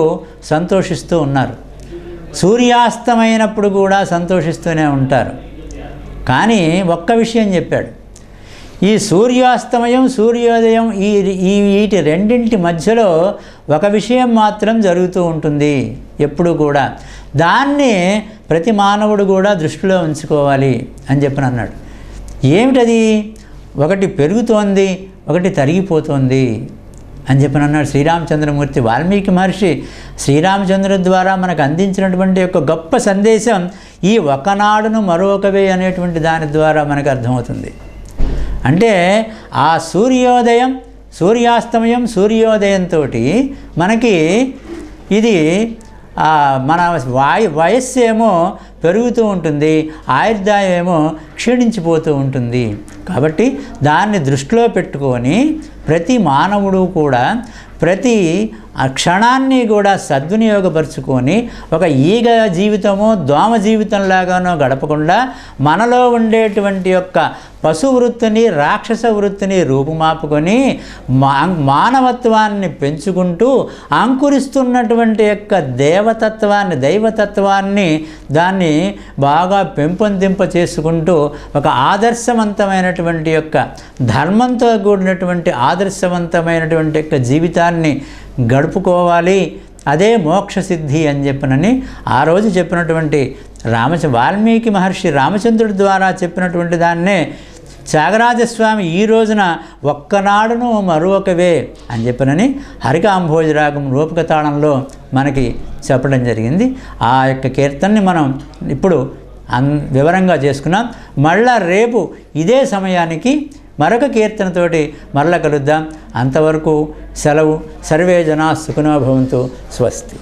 సంతోషిస్తూ ఉన్నారు, సూర్యాస్తమైనప్పుడు కూడా సంతోషిస్తూనే ఉంటారు. కానీ ఒక్క విషయం చెప్పాడు, ఈ సూర్యాస్తమయం సూర్యోదయం వీటి రెండింటి మధ్యలో ఒక విషయం మాత్రం జరుగుతూ ఉంటుంది ఎప్పుడు కూడా. దాన్ని ప్రతి మానవుడు కూడా దృష్టిలో ఉంచుకోవాలి అని చెప్పని అన్నాడు. ఏమిటది? ఒకటి పెరుగుతోంది, ఒకటి తరిగిపోతోంది అని చెప్పని అన్నాడు శ్రీరామచంద్రమూర్తి. వాల్మీకి మహర్షి శ్రీరామచంద్రుడి ద్వారా మనకు అందించినటువంటి ఒక గొప్ప సందేశం ఈ ఒకనాడును మరొకవే అనేటువంటి దాని ద్వారా మనకు అర్థమవుతుంది. అంటే ఆ సూర్యోదయం సూర్యాస్తమయం సూర్యోదయంతో మనకి ఇది మన వయస్సు ఏమో పెరుగుతూ ఉంటుంది, ఆయుర్దాయం ఏమో క్షీణించిపోతూ ఉంటుంది. కాబట్టి దాన్ని దృష్టిలో పెట్టుకొని ప్రతి మానవుడు కూడా ప్రతి క్షణాన్ని కూడా సద్వినియోగపరుచుకొని ఒక ఈగ జీవితమో దోమ జీవితంలాగానో గడపకుండా మనలో ఉండేటువంటి యొక్క పశు వృత్తిని రాక్షస వృత్తిని రూపుమాపుకొని మానవత్వాన్ని పెంచుకుంటూ అంకురిస్తున్నటువంటి యొక్క దైవతత్వాన్ని దాన్ని బాగా పెంపొందింప చేసుకుంటూ ఒక ఆదర్శవంతమైనటువంటి యొక్క ధర్మంతో కూడినటువంటి ఆదర్శవంతమైనటువంటి యొక్క జీవితాన్ని గడుపుకోవాలి. అదే మోక్షసిద్ధి అని చెప్పనని ఆ రోజు చెప్పినటువంటి వాల్మీకి మహర్షి రామచంద్రుడి ద్వారా చెప్పినటువంటి దాన్నే త్యాగరాజస్వామి ఈ రోజున ఒక్కనాడును మరొకవే అని చెప్పనని హరికాంభోజరాగం రూపక తాళంలో మనకి చెప్పడం జరిగింది. ఆ యొక్క కీర్తనని మనం ఇప్పుడు వివరంగా చేసుకున్నాం. మళ్ళా రేపు ఇదే సమయానికి మరొక కీర్తనతోటి మరల కలుద్దాం. అంతవరకు సెలవు. సర్వే జనా సుఖినో భవంతు. స్వస్తి.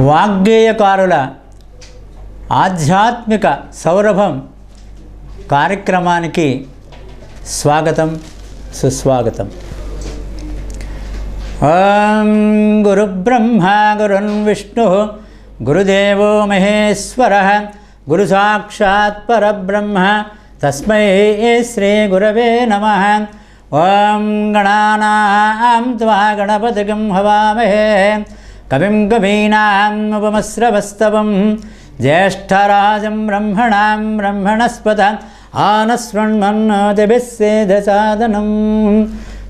వాగ్గేయకారుల ఆధ్యాత్మిక సౌరభం కార్యక్రమానికి స్వాగతం, సుస్వాగతం. ఓం గురుబ్రహ్మ గురున్ విష్ణు గురుదేవో మహేశ్వరః గురు సాక్షాత్ పరబ్రహ్మ తస్మై శ్రీ గురవే నమః. ఓం గణానాం త్వా గణపతిగం హవామహే కవిం కవీనాం ఉపమశ్రవస్తవం జ్యేష్ఠరాజం బ్రహ్మణాం బ్రహ్మణస్పత ఆనశృణ్మన్నోతిభిः సేదసాదనం.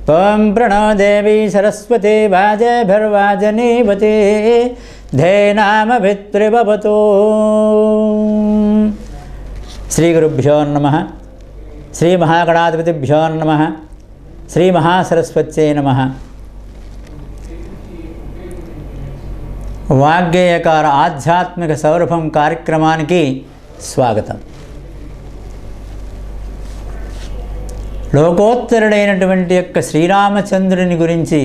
త్వం ప్రణో దేవీ సరస్వతి వాజేభిర్వాజనీవతి ధేనామభిత్రిభవతు. శ్రీ గురుభ్యో నమః. శ్రీ మహాగణాధిపతిభ్యో నమః. శ్రీ మహాసరస్వత్యై నమః. వాగ్గేయకార ఆధ్యాత్మిక సౌరభం కార్యక్రమానికి స్వాగతం. లోకోత్తరుడైనటువంటి యొక్క శ్రీరామచంద్రుని గురించి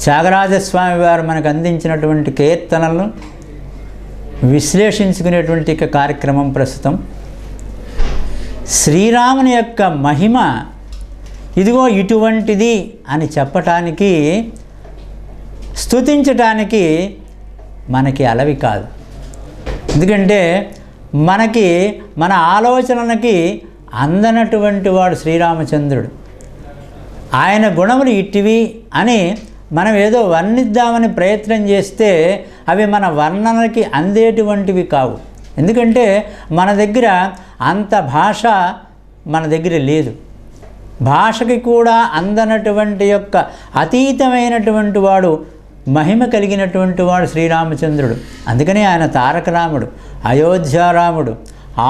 త్యాగరాజస్వామి వారు మనకు అందించినటువంటి కీర్తనలను విశ్లేషించుకునేటువంటి కార్యక్రమం ప్రస్తుతం. శ్రీరాముని యొక్క మహిమ ఇదిగో ఇటువంటిది అని చెప్పటానికి, స్తుతించటానికి మనకి అలవి కాదు. ఎందుకంటే మనకి మన ఆలోచనలకి అందనటువంటి వాడు శ్రీరామచంద్రుడు. ఆయన గుణములు ఇట్టివి అని మనం ఏదో వర్ణిద్దామని ప్రయత్నం చేస్తే అవి మన వర్ణనకి అందేటువంటివి కావు. ఎందుకంటే మన దగ్గర అంత భాష మన దగ్గర లేదు. భాషకి కూడా అందనటువంటి యొక్క అతీతమైనటువంటి వాడు, మహిమ కలిగినటువంటి వాడు శ్రీరామచంద్రుడు. అందుకనే ఆయన తారక రాముడు, అయోధ్యారాముడు,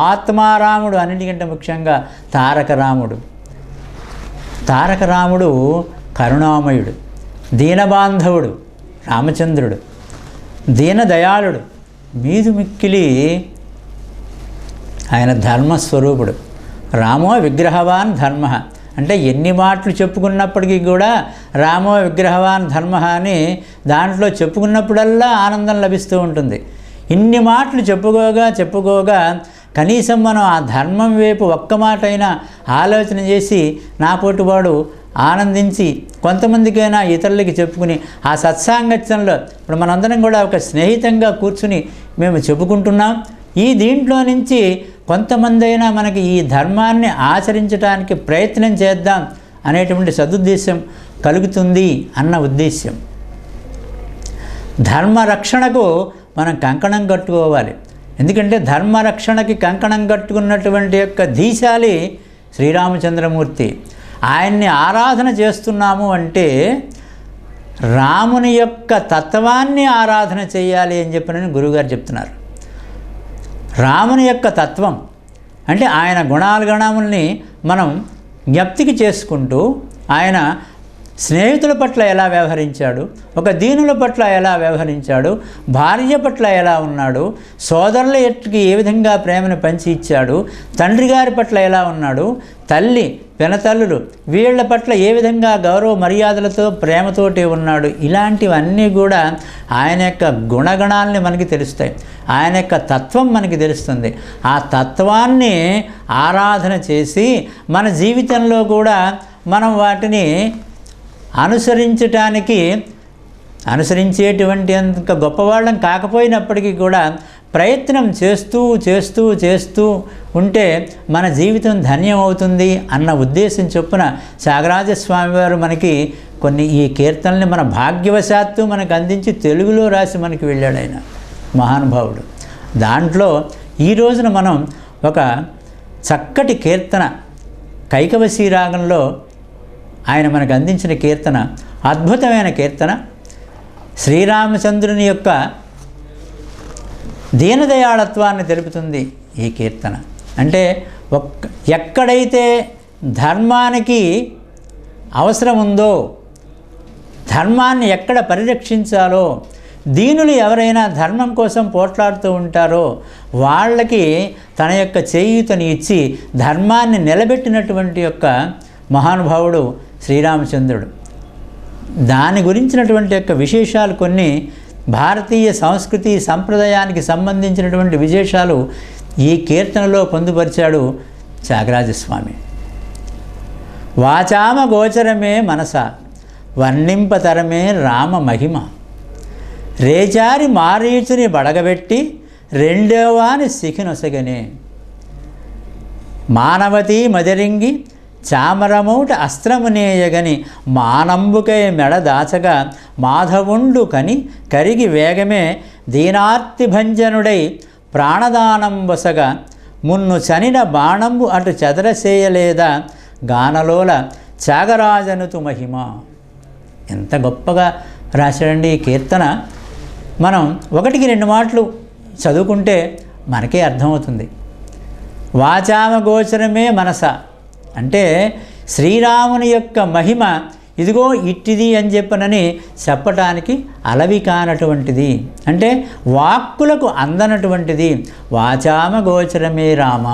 ఆత్మారాముడు, అన్నిటికంటే ముఖ్యంగా తారక రాముడు. తారక రాముడు కరుణామయుడు, దీనబాంధవుడు రామచంద్రుడు, దీనదయాళుడు, మీదు మిక్కిలి ఆయన ధర్మస్వరూపుడు. రామో విగ్రహవాన్ ధర్మ అంటే ఎన్ని మాటలు చెప్పుకున్నప్పటికీ కూడా రామో విగ్రహవాన్ ధర్మ అని దాంట్లో చెప్పుకున్నప్పుడల్లా ఆనందం లభిస్తూ ఉంటుంది. ఇన్ని మాటలు చెప్పుకోగా కనీసం మనం ఆ ధర్మం వైపు ఒక్క మాట అయినా ఆలోచన చేసి నా పోటువాడు ఆనందించి కొంతమందికైనా ఇతరులకి చెప్పుకుని ఆ సత్సాంగత్యంలో ఇప్పుడు మనందరం కూడా ఒక స్నేహితంగా కూర్చుని మేము చెప్పుకుంటున్నాం. ఈ దీంట్లో నుంచి కొంతమంది అయినా మనకి ఈ ధర్మాన్ని ఆచరించడానికి ప్రయత్నం చేద్దాం అనేటువంటి సదుద్దేశం కలుగుతుంది అన్న ఉద్దేశ్యం. ధర్మరక్షణకు మనం కంకణం కట్టుకోవాలి. ఎందుకంటే ధర్మరక్షణకి కంకణం కట్టుకున్నటువంటి యొక్క ధీశాలి శ్రీరామచంద్రమూర్తి. ఆయన్ని ఆరాధన చేస్తున్నాము అంటే రాముని యొక్క తత్వాన్ని ఆరాధన చేయాలి అని చెప్పినని గురువుగారు చెప్తున్నారు. రాముని యొక్క తత్వం అంటే ఆయన గుణాలుగణముల్ని మనం జ్ఞప్తికి చేసుకుంటూ ఆయన స్నేహితుల పట్ల ఎలా వ్యవహరించాడు, ఒక దీనుల పట్ల ఎలా వ్యవహరించాడు, భార్య పట్ల ఎలా ఉన్నాడు, సోదరుల ఎట్టుకి ఏ విధంగా ప్రేమను పంచి ఇచ్చాడు, తండ్రి గారి పట్ల ఎలా ఉన్నాడు, తల్లి పెనతల్లులు వీళ్ళ పట్ల ఏ విధంగా గౌరవ మర్యాదలతో ప్రేమతోటి ఉన్నాడు, ఇలాంటివన్నీ కూడా ఆయన యొక్క గుణగణాలని మనకి తెలుస్తాయి. ఆయన యొక్క తత్వం మనకి తెలుస్తుంది. ఆ తత్వాన్ని ఆరాధన చేసి మన జీవితంలో కూడా మనం వాటిని అనుసరించేటువంటి అంత గొప్పవాళ్ళం కాకపోయినప్పటికీ కూడా ప్రయత్నం చేస్తూ ఉంటే మన జీవితం ధన్యమవుతుంది అన్న ఉద్దేశం చొప్పున త్యాగరాజస్వామి వారు మనకి కొన్ని ఈ కీర్తనల్ని మన భాగ్యవశాత్తు మనకు అందించి తెలుగులో రాసి మనకి వెళ్ళాడు ఆయన మహానుభావుడు. దాంట్లో ఈ రోజున మనం ఒక చక్కటి కీర్తన కైకవశీ రాగంలో ఆయన మనకు అందించిన కీర్తన అద్భుతమైన కీర్తన. శ్రీరామచంద్రుని యొక్క దీనదయాళత్వాన్ని తెలుపుతుంది ఈ కీర్తన. అంటే ఎక్కడైతే ధర్మానికి అవసరం ఉందో, ధర్మాన్ని ఎక్కడ పరిరక్షించాలో, దీనులు ఎవరైనా ధర్మం కోసం పోట్లాడుతూ ఉంటారో వాళ్ళకి తన యొక్క చేయూతని ఇచ్చి ధర్మాన్ని నిలబెట్టినటువంటి యొక్క మహానుభావుడు శ్రీరామచంద్రుడు. దాని గురించినటువంటి యొక్క విశేషాలు కొన్ని భారతీయ సంస్కృతి సంప్రదాయానికి సంబంధించినటువంటి విశేషాలు ఈ కీర్తనలో పొందుపరిచాడు త్యాగరాజస్వామి. వాచామ గోచరమే మనస వర్ణింపతరమే రామ మహిమ, రేచారి మారీచుని బడగబెట్టి రెండోవాని సిఖినొసగనే, మానవతీ మదిరింగి చామరమౌట అస్త్రమునేయగని మానంబుకై మెడ దాచగా మాధవుండు కని కరిగి వేగమే దీనార్తి భంజనుడై ప్రాణదానం వసగా మున్ను చనిన బాణంబు అటు చెదరసేయలేదా గానలోల త్యాగరాజనుతు మహిమ. ఎంత గొప్పగా రాశాడండి ఈ కీర్తన. మనం ఒకటికి రెండు మాటలు చదువుకుంటే మనకే అర్థమవుతుంది. వాచామ గోచరమే మనస అంటే శ్రీరాముని యొక్క మహిమ ఇదిగో ఇట్టిది అని చెప్పనని చెప్పటానికి అలవి కానటువంటిది, అంటే వాక్కులకు అందనటువంటిది. వాచామ గోచరమే రామ,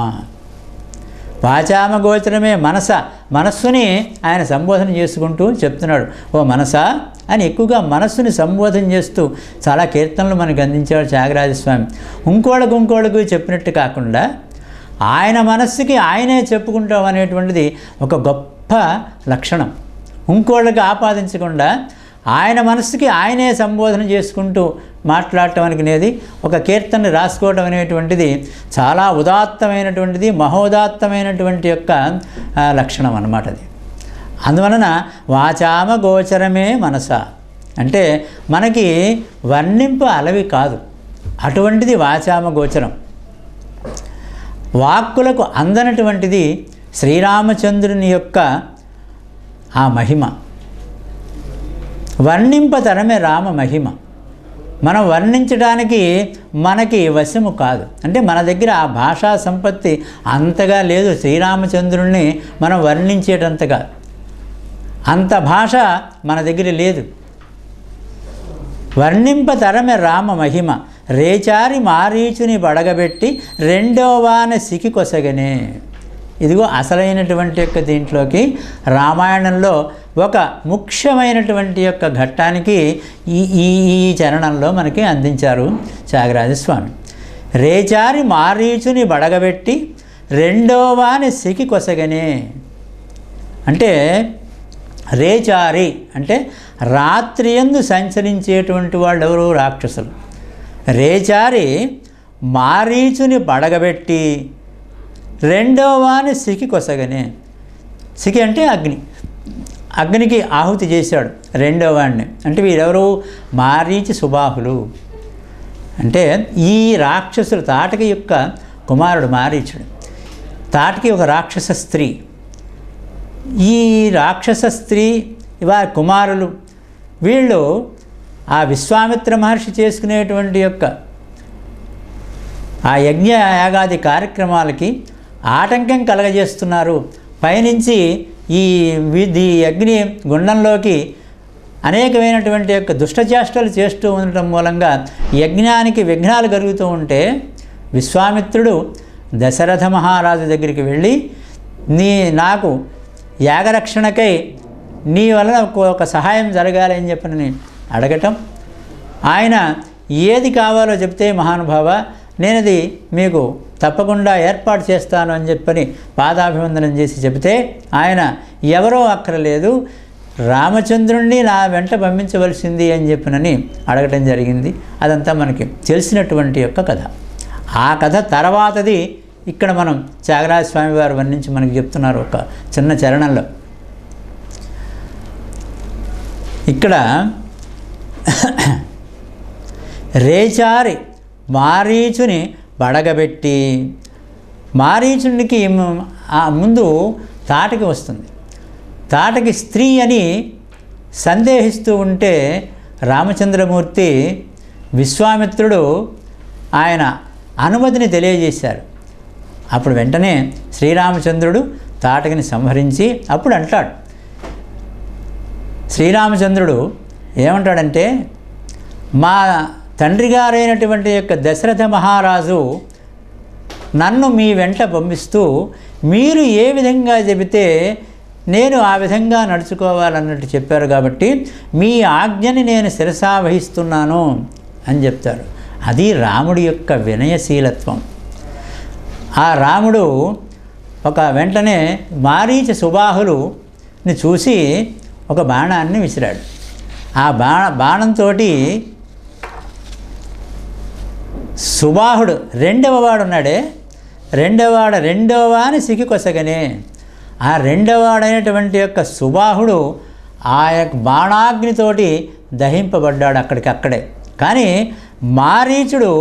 వాచామ గోచరమే మనస, మనస్సుని ఆయన సంబోధన చేసుకుంటూ చెప్తున్నాడు. ఓ మనసా అని ఎక్కువగా మనస్సుని సంబోధన చేస్తూ చాలా కీర్తనలు మనకు అందించాడు త్యాగరాజస్వామి. ఇంకోళ్ళకు చెప్పినట్టు కాకుండా ఆయన మనస్సుకి ఆయనే చెప్పుకుంటాం అనేటువంటిది ఒక గొప్ప లక్షణం. ఇంకోళ్ళకి ఆపాదించకుండా ఆయన మనస్సుకి ఆయనే సంబోధన చేసుకుంటూ మాట్లాడటం అనేది ఒక కీర్తనని రాసుకోవటం అనేటువంటిది చాలా ఉదాత్తమైనటువంటిది, మహోదాత్తమైనటువంటి యొక్క లక్షణం అన్నమాట అది. అందువలన వాచామ గోచరమే మనస అంటే మనకి వర్ణింపు అలవి కాదు, అటువంటిది వాచామ గోచరం. వాక్కులకు అందనటువంటిది శ్రీరామచంద్రుని యొక్క ఆ మహిమ. వర్ణింపతరమే రామ మహిమ, మనం వర్ణించడానికి మనకి వశము కాదు. అంటే మన దగ్గర ఆ భాషా సంపత్తి అంతగా లేదు. శ్రీరామచంద్రుణ్ణి మనం వర్ణించేటంతగా అంత భాష మన దగ్గర లేదు. వర్ణింపతరమే రామ మహిమ, రేచారి మారీచుని బడగబెట్టి రెండోవాన సికి కొసగనే. ఇదిగో అసలైనటువంటి యొక్క దీంట్లోకి రామాయణంలో ఒక ముఖ్యమైనటువంటి యొక్క ఘట్టానికి ఈ చరణంలో మనకి అందించారు త్యాగరాజస్వామి. రేచారి మారీచుని బడగబెట్టి రెండోవాని సికి కొసగనే అంటే రేచారి అంటే రాత్రియందు సంచరించేటువంటి వాళ్ళు ఎవరు? రాక్షసులు. రేచారి మారీచుని బడగబెట్టి రెండోవాని సికి కొసగనే. సికి అంటే అగ్ని, అగ్నికి ఆహుతి చేశాడు రెండోవాడిని. అంటే వీరెవరు? మారీచి సుబాహులు. అంటే ఈ రాక్షసులు తాటకి యొక్క కుమారుడు మారీచుడు. తాటకి ఒక రాక్షస స్త్రీ. ఈ రాక్షస స్త్రీ వారి కుమారులు వీళ్ళు ఆ విశ్వామిత్ర మహర్షి చేసుకునేటువంటి యొక్క ఆ యజ్ఞ యాగాది కార్యక్రమాలకి ఆటంకం కలగజేస్తున్నారు. పైనుంచి ఈ అగ్ని గుండంలోకి అనేకమైనటువంటి యొక్క దుష్టచేష్టలు చేస్తూ ఉండటం మూలంగా యజ్ఞానికి విఘ్నాలు కలుగుతూ ఉంటే విశ్వామిత్రుడు దశరథ మహారాజు దగ్గరికి వెళ్ళి నాకు యాగరక్షణకై నీ వలన ఒక సహాయం జరగాలి అని చెప్పని అడగటం, ఆయన ఏది కావాలో చెప్తే మహానుభావ నేనది మీకు తప్పకుండా ఏర్పాటు చేస్తాను అని చెప్పని పాదాభివందనం చేసి చెబితే ఆయన ఎవరో అక్కర్లేదు రామచంద్రుణ్ణి నా వెంట పంపించవలసింది అని చెప్పినని అడగటం జరిగింది. అదంతా మనకి తెలిసినటువంటి యొక్క కథ. ఆ కథ తర్వాతది ఇక్కడ మనం త్యాగరాజస్వామి వారు వర్ణించి మనకి చెప్తున్నారు ఒక చిన్న చరణంలో. ఇక్కడ రేచారి మారీచుని బడగబెట్టి, మారీచునికి ముందు తాటకి వస్తుంది. తాటకి స్త్రీ అని సందేహిస్తూ ఉంటే రామచంద్రమూర్తి విశ్వామిత్రుడు ఆయన అనుమతిని తెలియజేశారు. అప్పుడు వెంటనే శ్రీరామచంద్రుడు తాటకిని సంహరించి అప్పుడు అంటాడు, శ్రీరామచంద్రుడు ఏమంటాడంటే మా తండ్రి గారైనటువంటి యొక్క దశరథ మహారాజు నన్ను మీ వెంట పంపిస్తూ మీరు ఏ విధంగా చెబితే నేను ఆ విధంగా నడుచుకోవాలన్నట్టు చెప్పారు కాబట్టి మీ ఆజ్ఞని నేను శిరసా వహిస్తున్నాను అని చెప్తారు. అది రాముడి యొక్క వినయశీలత్వం. ఆ రాముడు ఒక వెంటనే మారీచ సుబాహులుని చూసి ఒక బాణాన్ని విసిరాడు. ఆ బాణంతో సుబాహుడు రెండవ వాడున్నాడే, రెండవ వాని సిగికొసగనే, ఆ రెండవ వాడైనటువంటి యొక్క సుబాహుడు ఆ యొక్క బాణాగ్నితోటి దహింపబడ్డాడు అక్కడికక్కడే. కానీ మారీచుడు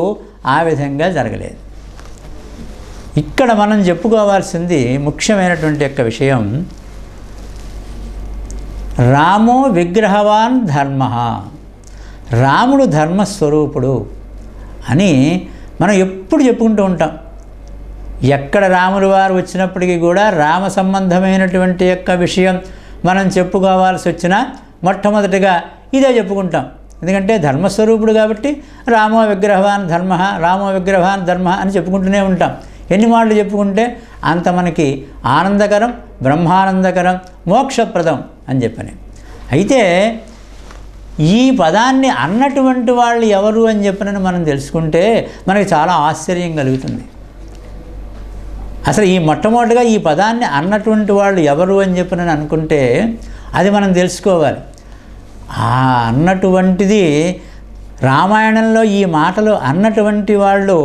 ఆ విధంగా జరగలేదు. ఇక్కడ మనం చెప్పుకోవాల్సింది ముఖ్యమైనటువంటి యొక్క విషయం, రామో విగ్రహవాన్ ధర్మ, రాముడు ధర్మస్వరూపుడు అని మనం ఎప్పుడు చెప్పుకుంటూ ఉంటాం. ఎక్కడ రాముల వారు వచ్చినప్పటికీ కూడా రామ సంబంధమైనటువంటి యొక్క విషయం మనం చెప్పుకోవాల్సి వచ్చినా మొట్టమొదటిగా ఇదే చెప్పుకుంటాం. ఎందుకంటే ధర్మస్వరూపుడు కాబట్టి రామో విగ్రహవాన్ ధర్మ, రామో విగ్రహవాన్ ధర్మ అని చెప్పుకుంటూనే ఉంటాం. ఎన్ని మాటలు చెప్పుకుంటే అంత మనకి ఆనందకరం, బ్రహ్మానందకరం, మోక్షప్రదం అని చెప్పని. అయితే ఈ పదాన్ని అన్నటువంటి వాళ్ళు ఎవరు అని చెప్పనని మనం తెలుసుకుంటే మనకి చాలా ఆశ్చర్యం కలుగుతుంది. అసలు ఈ మొట్టమొదటిగా ఈ పదాన్ని అన్నటువంటి వాళ్ళు ఎవరు అని చెప్పనని అనుకుంటే అది మనం తెలుసుకోవాలి. ఆ అన్నటువంటిది రామాయణంలో ఈ మాటలు అన్నటువంటి వాళ్ళు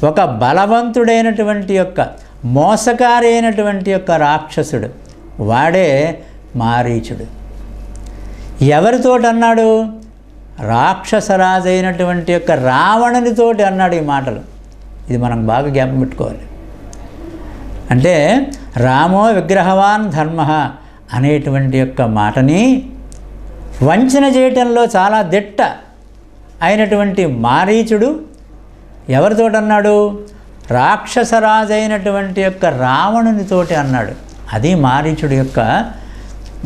ఒక బలవంతుడైనటువంటి యొక్క మోసకారి అయినటువంటి యొక్క రాక్షసుడు, వాడే మారీచుడు. ఎవరితోటి అన్నాడు? రాక్షసరాజైనటువంటి యొక్క రావణునితోటి అన్నాడు ఈ మాటలు. ఇది మనం బాగా జ్ఞాపకం పెట్టుకోవాలి. అంటే రామో విగ్రహవాన్ ధర్మ అనేటువంటి యొక్క మాటని వంచన చేయటంలో చాలా దిట్ట అయినటువంటి మారీచుడు ఎవరితోటి అన్నాడు? రాక్షసరాజైనటువంటి యొక్క రావణునితోటి అన్నాడు. అది మారీచుడి యొక్క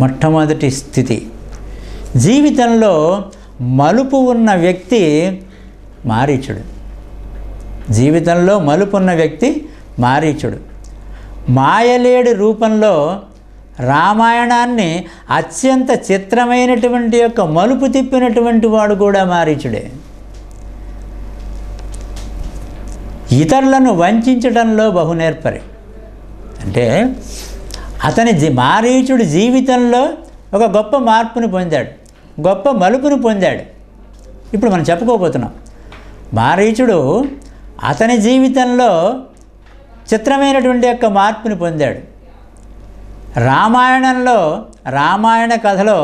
మొట్టమొదటి స్థితి. జీవితంలో మలుపు ఉన్న వ్యక్తి మారీచుడు. జీవితంలో మలుపు ఉన్న వ్యక్తి మారీచుడు. మాయలేడి రూపంలో రామాయణాన్ని అత్యంత చిత్రమైనటువంటి యొక్క మలుపు తిప్పినటువంటి వాడు కూడా మారీచుడే. ఇతరులను వంచడంలో బహునేర్పరి. అంటే మారీచుడు జీవితంలో ఒక గొప్ప మార్పుని పొందాడు, గొప్ప మలుపుని పొందాడు. ఇప్పుడు మనం చెప్పుకోబోతున్నాం. మారీచుడు అతని జీవితంలో చిత్రమైనటువంటి యొక్క మార్పుని పొందాడు. రామాయణంలో, రామాయణ కథలో,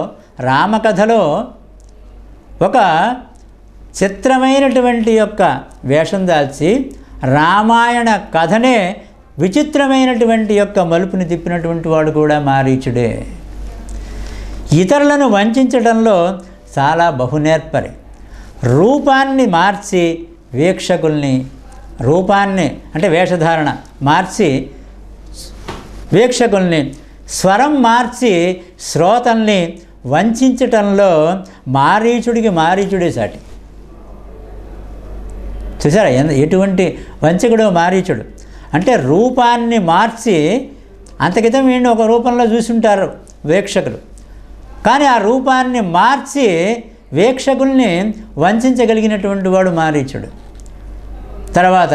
రామకథలో ఒక చిత్రమైనటువంటి యొక్క వేషం దాల్చి రామాయణ కథనే విచిత్రమైనటువంటి యొక్క మలుపుని తిప్పినటువంటి వాడు కూడా మారీచుడే. ఇతరులను వంచడంలో చాలా బహునేర్పరి. రూపాన్ని మార్చి వీక్షకుల్ని, రూపాన్ని అంటే వేషధారణ మార్చి వీక్షకుల్ని, స్వరం మార్చి శ్రోతల్ని వంచటంలో మారీచుడికి మారీచుడే సాటి. చూసారా ఎటువంటి వంచకుడో మారీచుడు. అంటే రూపాన్ని మార్చి, అంతకితం వీడిని ఒక రూపంలో చూసుంటారు వీక్షకులు, కానీ ఆ రూపాన్ని మార్చి వీక్షకుల్ని వంచగలిగినటువంటి వాడు మారీచుడు. తర్వాత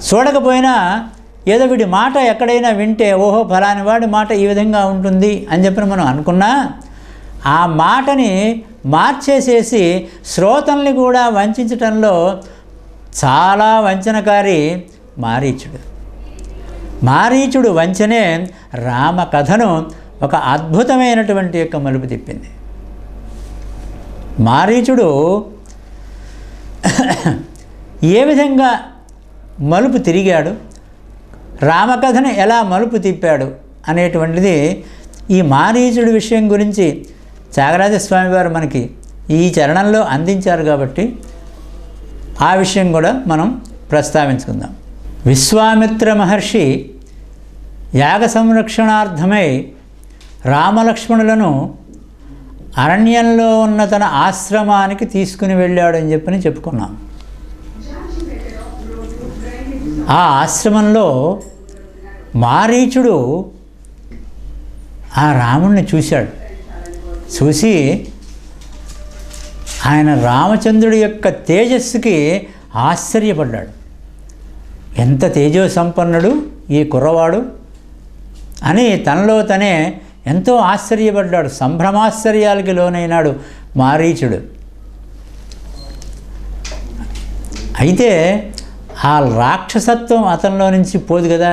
చూడకపోయినా ఏదో వీడి మాట ఎక్కడైనా వింటే ఓహో ఫలాని వాడి మాట ఈ విధంగా ఉంటుంది అని చెప్పిన మనం అనుకున్నా ఆ మాటని మార్చేసేసి శ్రోతల్ని కూడా వంచటంలో చాలా వంచనకారి మారీచుడు. మారీచుడు వంచనే రామకథను ఒక అద్భుతమైనటువంటి యొక్క మలుపు తిప్పింది. మారీచుడు ఏ విధంగా మలుపు తిరిగాడు, రామకథను ఎలా మలుపు తిప్పాడు అనేటువంటిది ఈ మారీచుడి విషయం గురించి త్యాగరాజస్వామి వారు మనకి ఈ చరణంలో అందించారు. కాబట్టి ఆ విషయం కూడా మనం ప్రస్తావించుకుందాం. విశ్వామిత్ర మహర్షి యాగ సంరక్షణార్థమై రామలక్ష్మణులను అరణ్యంలో ఉన్న తన ఆశ్రమానికి తీసుకుని వెళ్ళాడని చెప్పని చెప్పుకున్నాం. ఆ ఆశ్రమంలో మారీచుడు ఆ రాముణ్ణి చూశాడు. చూసి ఆయన రామచంద్రుడి యొక్క తేజస్సుకి ఆశ్చర్యపడ్డాడు. ఎంత తేజో సంపన్నుడు ఈ కుర్రవాడు అని తనలో తనే ఎంతో ఆశ్చర్యపడ్డాడు. సంభ్రమాశ్చర్యాలకి లోనైనాడు మారీచుడు. అయితే ఆ రాక్షసత్వం అతనిలో నుంచి పోదు కదా,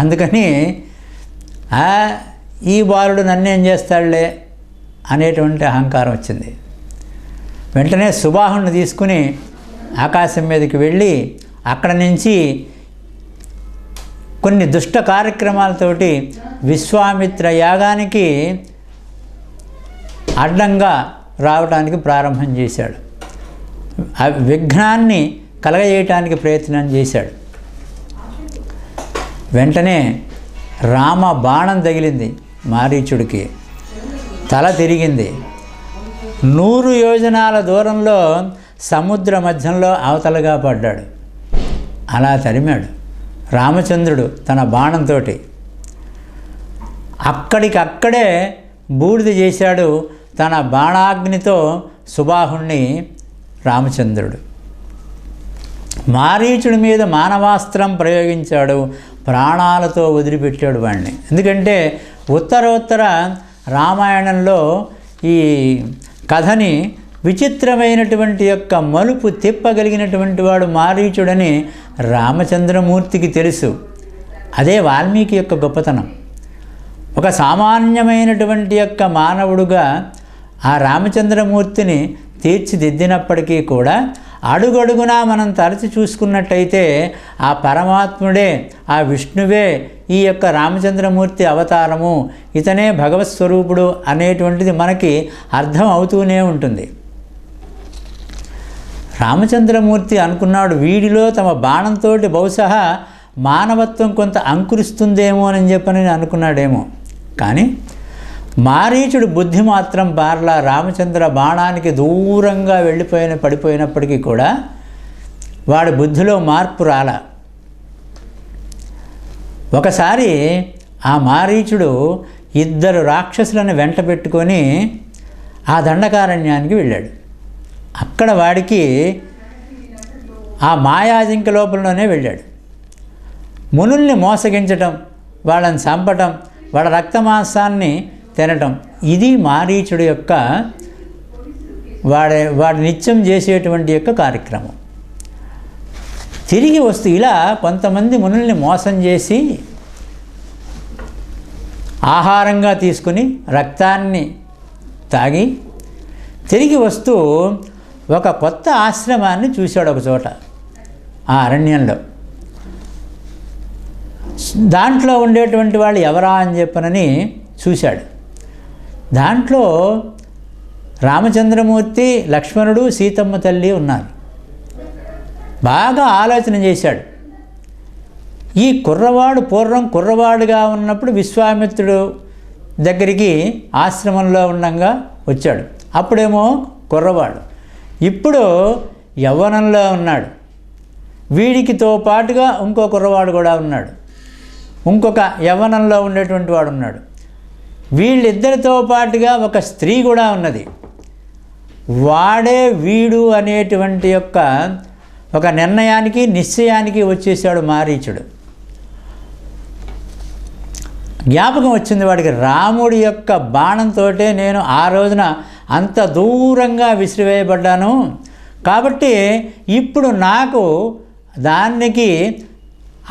అందుకని ఈ బాలుడు నన్నేం చేస్తాడులే అనేటువంటి అహంకారం వచ్చింది. వెంటనే సుబాహుని తీసుకుని ఆకాశం మీదకి వెళ్ళి అక్కడ నుంచి కొన్ని దుష్ట కార్యక్రమాలతోటి విశ్వామిత్ర యాగానికి అడ్డంగా రావడానికి ప్రారంభం చేశాడు. ఆ విఘ్నాన్ని కలగజేయటానికి ప్రయత్నం చేశాడు. వెంటనే రామ బాణం తగిలింది మారీచుడికి, తల తిరిగింది. 100 యోజనాల దూరంలో సముద్ర మధ్యంలో అవతలగా పడ్డాడు. అలా తరిమాడు రామచంద్రుడు తన బాణంతో. అక్కడికక్కడే బూడిద చేశాడు తన బాణాగ్నితో సుబాహుణ్ణి రామచంద్రుడు. మారీచుడి మీద మానవాస్త్రం ప్రయోగించాడు, ప్రాణాలతో వదిలిపెట్టాడు వాడిని. ఎందుకంటే ఉత్తరోత్తర రామాయణంలో ఈ కథని విచిత్రమైనటువంటి యొక్క మలుపు తిప్పగలిగినటువంటి వాడు మారీచుడని రామచంద్రమూర్తికి తెలుసు. అదే వాల్మీకి యొక్క గొప్పతనం. ఒక సామాన్యమైనటువంటి యొక్క మానవుడుగా ఆ రామచంద్రమూర్తిని తీర్చిదిద్దినప్పటికీ కూడా అడుగడుగునా మనం తరచి చూసుకున్నట్టయితే ఆ పరమాత్ముడే, ఆ విష్ణువే ఈ యొక్క రామచంద్రమూర్తి అవతారము, ఇతనే భగవత్ స్వరూపుడు అనేటువంటిది మనకి అర్థం అవుతూనే ఉంటుంది. రామచంద్రమూర్తి అనుకున్నాడు వీడిలో తమ బాణంతో బహుశా మానవత్వం కొంత అంకురిస్తుందేమో అని చెప్పని అనుకున్నాడేమో. కానీ మారీచుడు బుద్ధి మాత్రం బార్లా రామచంద్ర బాణానికి దూరంగా పడిపోయినప్పటికీ కూడా వాడి బుద్ధిలో మార్పు రాల. ఒకసారి ఆ మారీచుడు 2 రాక్షసులను వెంట పెట్టుకొని ఆ దండకారణ్యానికి వెళ్ళాడు. అక్కడ వాడికి ఆ మాయాజింక లోపలలోనే వెళ్ళాడు. మునుల్ని మోసగించటం, వాళ్ళని చంపటం, వాళ్ళ రక్తమాంసాన్ని తినటం, ఇది మారీచుడు యొక్క వాడి నిత్యం చేసేటువంటి యొక్క కార్యక్రమం. తిరిగి వస్తూ ఇలా కొంతమంది మునుల్ని మోసం చేసి ఆహారంగా తీసుకుని రక్తాన్ని తాగి తిరిగి వస్తూ ఒక కొత్త ఆశ్రమాన్ని చూశాడు ఒక చోట ఆ అరణ్యంలో. దాంట్లో ఉండేటువంటి వాళ్ళు ఎవరా అని చెప్పనని చూశాడు. దాంట్లో రామచంద్రమూర్తి, లక్ష్మణుడు, సీతమ్మ తల్లి ఉన్నారు. బాగా ఆలోచన చేశాడు. ఈ కుర్రవాడు పూర్వం కుర్రవాడుగా ఉన్నప్పుడు విశ్వామిత్రుడు దగ్గరికి ఆశ్రమంలో ఉండగా వచ్చాడు. అప్పుడేమో కుర్రవాడు, ఇప్పుడు యవ్వనంలో ఉన్నాడు. వీడికితో పాటుగా ఇంకో కుర్రవాడు కూడా ఉన్నాడు, ఇంకొక యవ్వనంలో ఉండేటువంటి వాడు ఉన్నాడు. వీళ్ళిద్దరితో పాటుగా ఒక స్త్రీ కూడా ఉన్నది. వాడే వీడు అనేటువంటి యొక్క ఒక నిర్ణయానికి నిశ్చయానికి వచ్చేసాడు మారీచుడు. జ్ఞాపకం వచ్చింది వాడికి, రాముడి యొక్క బాణంతో నేను ఆ రోజున అంత దూరంగా విసిరివేయబడ్డాను, కాబట్టి ఇప్పుడు నాకు దానికి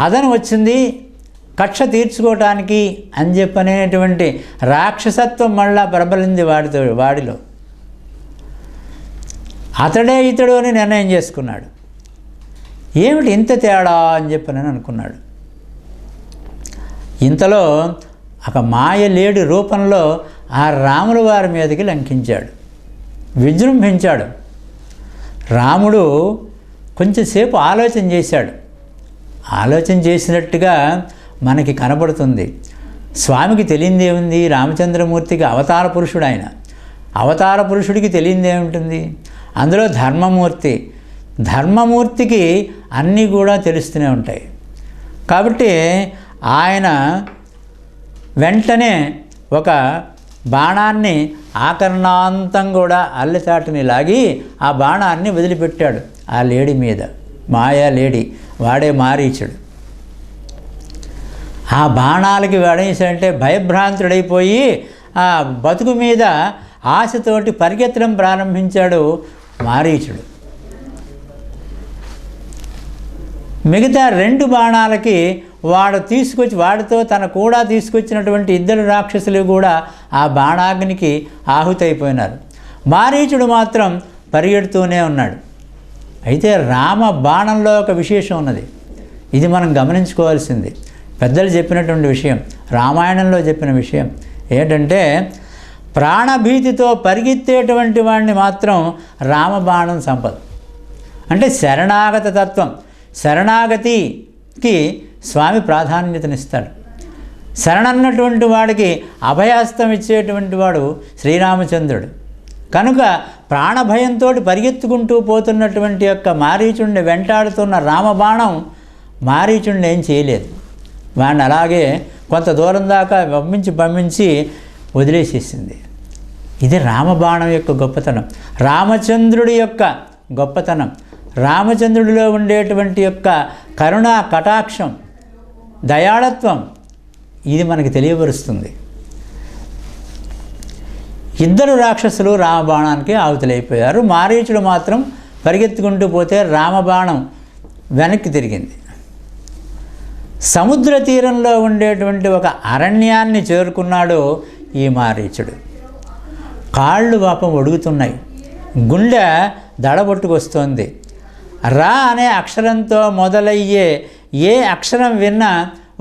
అదను వచ్చింది కక్ష తీర్చుకోవటానికి అని చెప్పనేటువంటి రాక్షసత్వం మళ్ళా ప్రబలింది వాడిలో. అతడే ఇతడు అని నిర్ణయం చేసుకున్నాడు. ఏమిటి ఇంత తేడా అని చెప్పనని అనుకున్నాడు. ఇంతలో ఒక మాయలేడి రూపంలో ఆ రాముల వారి మీదకి లంకించాడు, విజృంభించాడు. రాముడు కొంచెంసేపు ఆలోచన చేశాడు. ఆలోచన చేసినట్టుగా మనకి కనబడుతుంది. స్వామికి తెలియదేముంది, రామచంద్రమూర్తికి అవతార పురుషుడు ఆయన. అవతార పురుషుడికి తెలియదేముంటుంది, అందులో ధర్మమూర్తికి అన్నీ కూడా తెలుస్తూనే ఉంటాయి. కాబట్టి ఆయన వెంటనే ఒక బాణాన్ని ఆకర్ణాంతం కూడా అల్లెచాటుని లాగి ఆ బాణాన్ని వదిలిపెట్టాడు ఆ లేడీ మీద. మాయా లేడీ, వాడే మారీచుడు. ఆ బాణాలకి వాడేసంటే భయభ్రాంతుడైపోయి ఆ బతుకు మీద ఆశతోటి పరిగెత్తడం ప్రారంభించాడు మారీచుడు. మిగతా 2 బాణాలకి వాడితో తన కూడా తీసుకొచ్చినటువంటి 2 రాక్షసులు కూడా ఆ బాణాగ్నికి ఆహుతైపోయినారు. మారీచుడు మాత్రం పరిగెడుతూనే ఉన్నాడు. అయితే రామ బాణంలో ఒక విశేషం ఉన్నది. ఇది మనం గమనించుకోవాల్సింది. పెద్దలు చెప్పినటువంటి విషయం, రామాయణంలో చెప్పిన విషయం ఏంటంటే, ప్రాణభీతితో పరిగెత్తేటువంటి వాడిని మాత్రం రామబాణం సంపద. అంటే శరణాగత తత్వం, శరణాగతికి స్వామి ప్రాధాన్యతనిస్తాడు. శరణన్నటువంటి వాడికి అభయాస్తం ఇచ్చేటువంటి వాడు శ్రీరామచంద్రుడు. కనుక ప్రాణభయంతో పరిగెత్తుకుంటూ పోతున్నటువంటి యొక్క మారీచుడిని వెంటాడుతున్న రామబాణం మారీచుడిని ఏం చేయలేదు. వాడిని అలాగే కొంత దూరం దాకా పంపించి వదిలేసేసింది. ఇది రామబాణం యొక్క గొప్పతనం, రామచంద్రుడి యొక్క గొప్పతనం, రామచంద్రుడిలో ఉండేటువంటి యొక్క కరుణా కటాక్షం, దయాళత్వం, ఇది మనకి తెలియపరుస్తుంది. 2 రాక్షసులు రామబాణానికి ఆహుతులైపోయారు. మారీచుడు మాత్రం పరిగెత్తుకుంటూ పోతే రామబాణం వెనక్కి తిరిగింది. సముద్ర తీరంలో ఉండేటువంటి ఒక అరణ్యాన్ని చేరుకున్నాడు ఈ మారీచుడు. కాళ్ళు పాపం ఒడుగుతున్నాయి, గుండె దడబొట్టుకొస్తోంది. రా అనే అక్షరంతో మొదలయ్యే ఏ అక్షరం విన్నా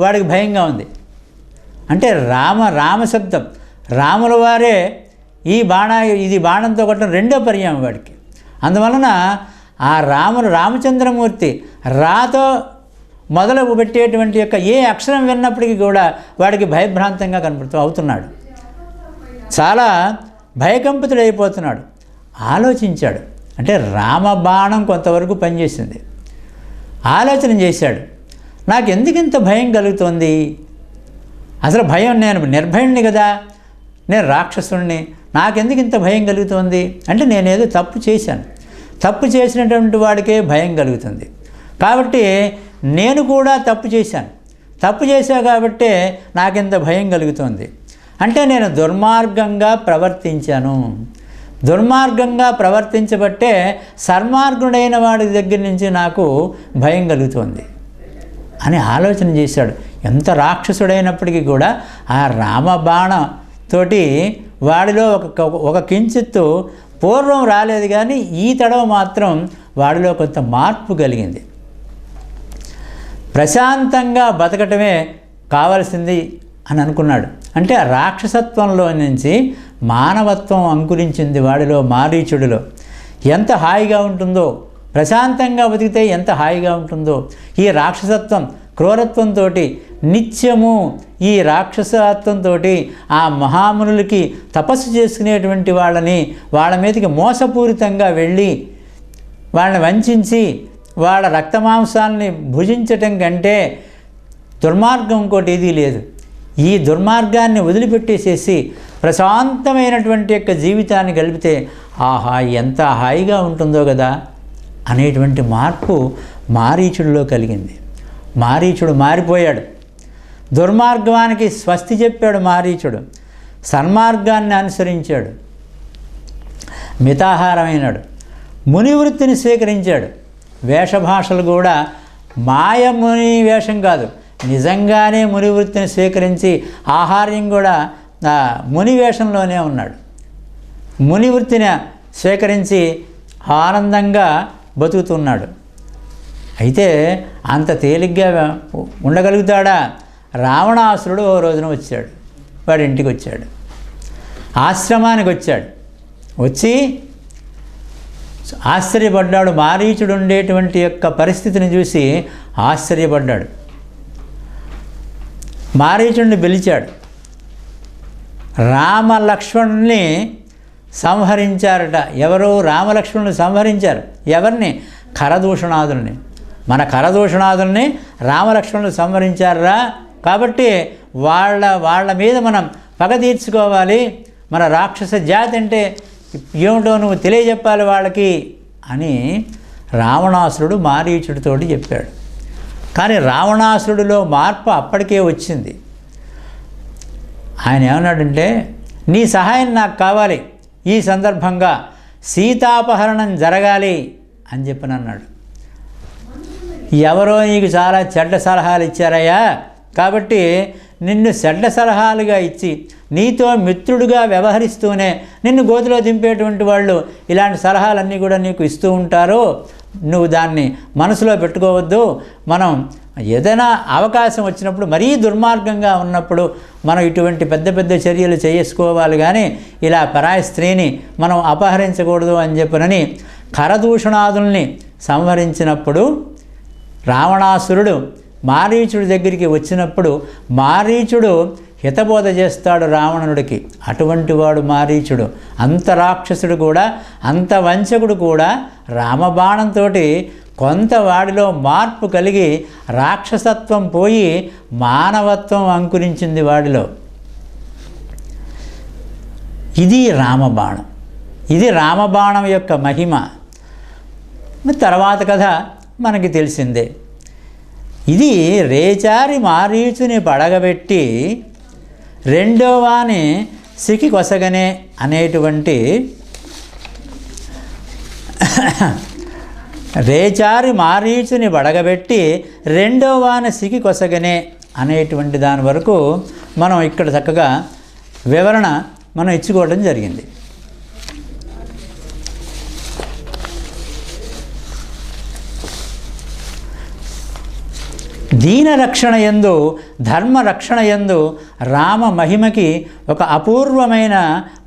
వాడికి భయంగా ఉంది. అంటే రామ శబ్దం, రాముల వారే ఇది బాణంతో కొట్టడం 2వ పర్యాయం వాడికి. అందువలన ఆ రామచంద్రమూర్తి రాతో మొదలు పెట్టేటువంటి యొక్క ఏ అక్షరం విన్నప్పటికీ కూడా వాడికి భయభ్రాంతంగా అవుతున్నాడు. చాలా భయకంపితుడైపోతున్నాడు. ఆలోచించాడు. అంటే రామబాణం కొంతవరకు పనిచేసింది. ఆలోచన చేశాడు, నాకు ఎందుకు ఇంత భయం కలుగుతోంది? అసలు భయం, నేను నిర్భయుణ్ణి కదా, నేను రాక్షసుణ్ణి, నాకెందుకు ఇంత భయం కలుగుతోంది? అంటే నేనేదో తప్పు చేశాను, తప్పు చేసినటువంటి వాడికే భయం కలుగుతుంది. కాబట్టి నేను కూడా తప్పు చేశా కాబట్టే నాకింత భయం కలుగుతోంది. అంటే నేను దుర్మార్గంగా ప్రవర్తించబట్టే సన్మార్గుడైన వాడి దగ్గర నుంచి నాకు భయం కలుగుతోంది అని ఆలోచన చేశాడు. ఎంత రాక్షసుడైనప్పటికీ కూడా ఆ రామబాణతోటి వాడిలో ఒక కించిత్తు పూర్వం రాలేదు, కానీ ఈ తడవ మాత్రం వాడిలో కొంత మార్పు కలిగింది. ప్రశాంతంగా బతకటమే కావాల్సింది అని అనుకున్నాడు. అంటే రాక్షసత్వంలో నుంచి మానవత్వం అంకురించింది వాడిలో, మారీచుడిలో. ఎంత హాయిగా ఉంటుందో, ప్రశాంతంగా బతికితే ఎంత హాయిగా ఉంటుందో. ఈ రాక్షసత్వం, క్రూరత్వంతో నిత్యము ఈ రాక్షసత్వంతో ఆ మహామునులకి తపస్సు చేసుకునేటువంటి వాళ్ళ మీదకి మోసపూరితంగా వెళ్ళి వాళ్ళని వంచి వాళ్ళ రక్తమాంసాలని భుజించటం కంటే దుర్మార్గం ఇంకోటి ఏదీ లేదు. ఈ దుర్మార్గాన్ని వదిలిపెట్టేసేసి ప్రశాంతమైనటువంటి యొక్క జీవితాన్ని గడిపితే ఆహా ఎంత హాయిగా ఉంటుందో కదా అనేటువంటి మార్పు మారీచుడిలో కలిగింది. మారీచుడు మారిపోయాడు. దుర్మార్గానికి స్వస్తి చెప్పాడు మారీచుడు. సన్మార్గాన్ని అనుసరించాడు. మితాహారమైనాడు. మునివృత్తిని స్వీకరించాడు. వేషభాషలు కూడా మాయముని వేషం కాదు, నిజంగానే మునివృత్తిని స్వీకరించి ఆహార్యం కూడా ముని వేషంలోనే ఉన్నాడు. మునివృత్తిని స్వీకరించి ఆనందంగా బతుకుతున్నాడు. అయితే అంత తేలిగ్గా ఉండగలుగుతాడా? రావణాసురుడు ఓ రోజున వచ్చాడు. వాడి ఇంటికి వచ్చాడు, ఆశ్రమానికి వచ్చాడు. వచ్చి ఆశ్చర్యపడ్డాడు. మారీచుడు ఉండేటువంటి యొక్క పరిస్థితిని చూసి ఆశ్చర్యపడ్డాడు. మారీచుడిని పిలిచాడు. రామలక్ష్మణుల్ని సంహరించారట. ఎవరు? రామలక్ష్మణుని సంహరించారు. ఎవరిని? ఖరదూషణాదుల్ని. మన ఖరదూషణాదుల్ని రామలక్ష్మణులు సంహరించారా. కాబట్టి వాళ్ళ మీద మనం పగ తీర్చుకోవాలి, మన రాక్షస జాతి అంటే ఏమిటో నువ్వు తెలియజెప్పాలి వాళ్ళకి అని రావణాసురుడు మారీచుడితోటి చెప్పాడు. కానీ రావణాసురుడిలో మార్పు అప్పటికే వచ్చింది. ఆయన ఏమన్నాడంటే, నీ సహాయం నాకు కావాలి, ఈ సందర్భంగా సీతాపహరణం జరగాలి అని చెప్పనన్నాడు. ఎవరో నీకు చాలా చెడ్డ సలహాలు ఇచ్చారయ్యా, కాబట్టి నిన్ను చెడ్డ సలహాలుగా ఇచ్చి నీతో మిత్రుడిగా వ్యవహరిస్తూనే నిన్ను గోతిలో దింపేటువంటి వాళ్ళు ఇలాంటి సలహాలన్నీ కూడా నీకు ఇస్తూ ఉంటారు. నువ్వు దాన్ని మనసులో పెట్టుకోవద్దు. మనం ఏదైనా అవకాశం వచ్చినప్పుడు, మరీ దుర్మార్గంగా ఉన్నప్పుడు మనం ఇటువంటి పెద్ద పెద్ద చర్యలు చేసుకోవాలి, కానీ ఇలా పరాయి స్త్రీని మనం అపహరించకూడదు అని చెప్పనని కరదూషణాదుల్ని సంహరించినప్పుడు రావణాసురుడు మారీచుడి దగ్గరికి వచ్చినప్పుడు మారీచుడు హితబోధ చేస్తాడు రావణుడికి. అటువంటి వాడు మారీచుడు. అంత రాక్షసుడు కూడా, అంత వంచకుడు కూడా రామబాణంతో కొంత వాడిలో మార్పు కలిగి రాక్షసత్వం పోయి మానవత్వం అంకురించింది వాడిలో. ఇది రామబాణం. ఇది రామబాణం యొక్క మహిమ. తర్వాత కథ మనకి తెలిసిందే. ఇది రేచారి మారీచుని పడగబెట్టి రెండో వాని సికి కొసగనే అనేటువంటి రేచారి మారీచుని పడగబెట్టి రెండో వాని సికి కొసగనే అనేటువంటి దాని వరకు మనం ఇక్కడ చక్కగా వివరణ మనం ఇచ్చుకోవడం జరిగింది. దీన రక్షణ యందు, ధర్మ రక్షణ యందు రామ మహిమకి ఒక అపూర్వమైన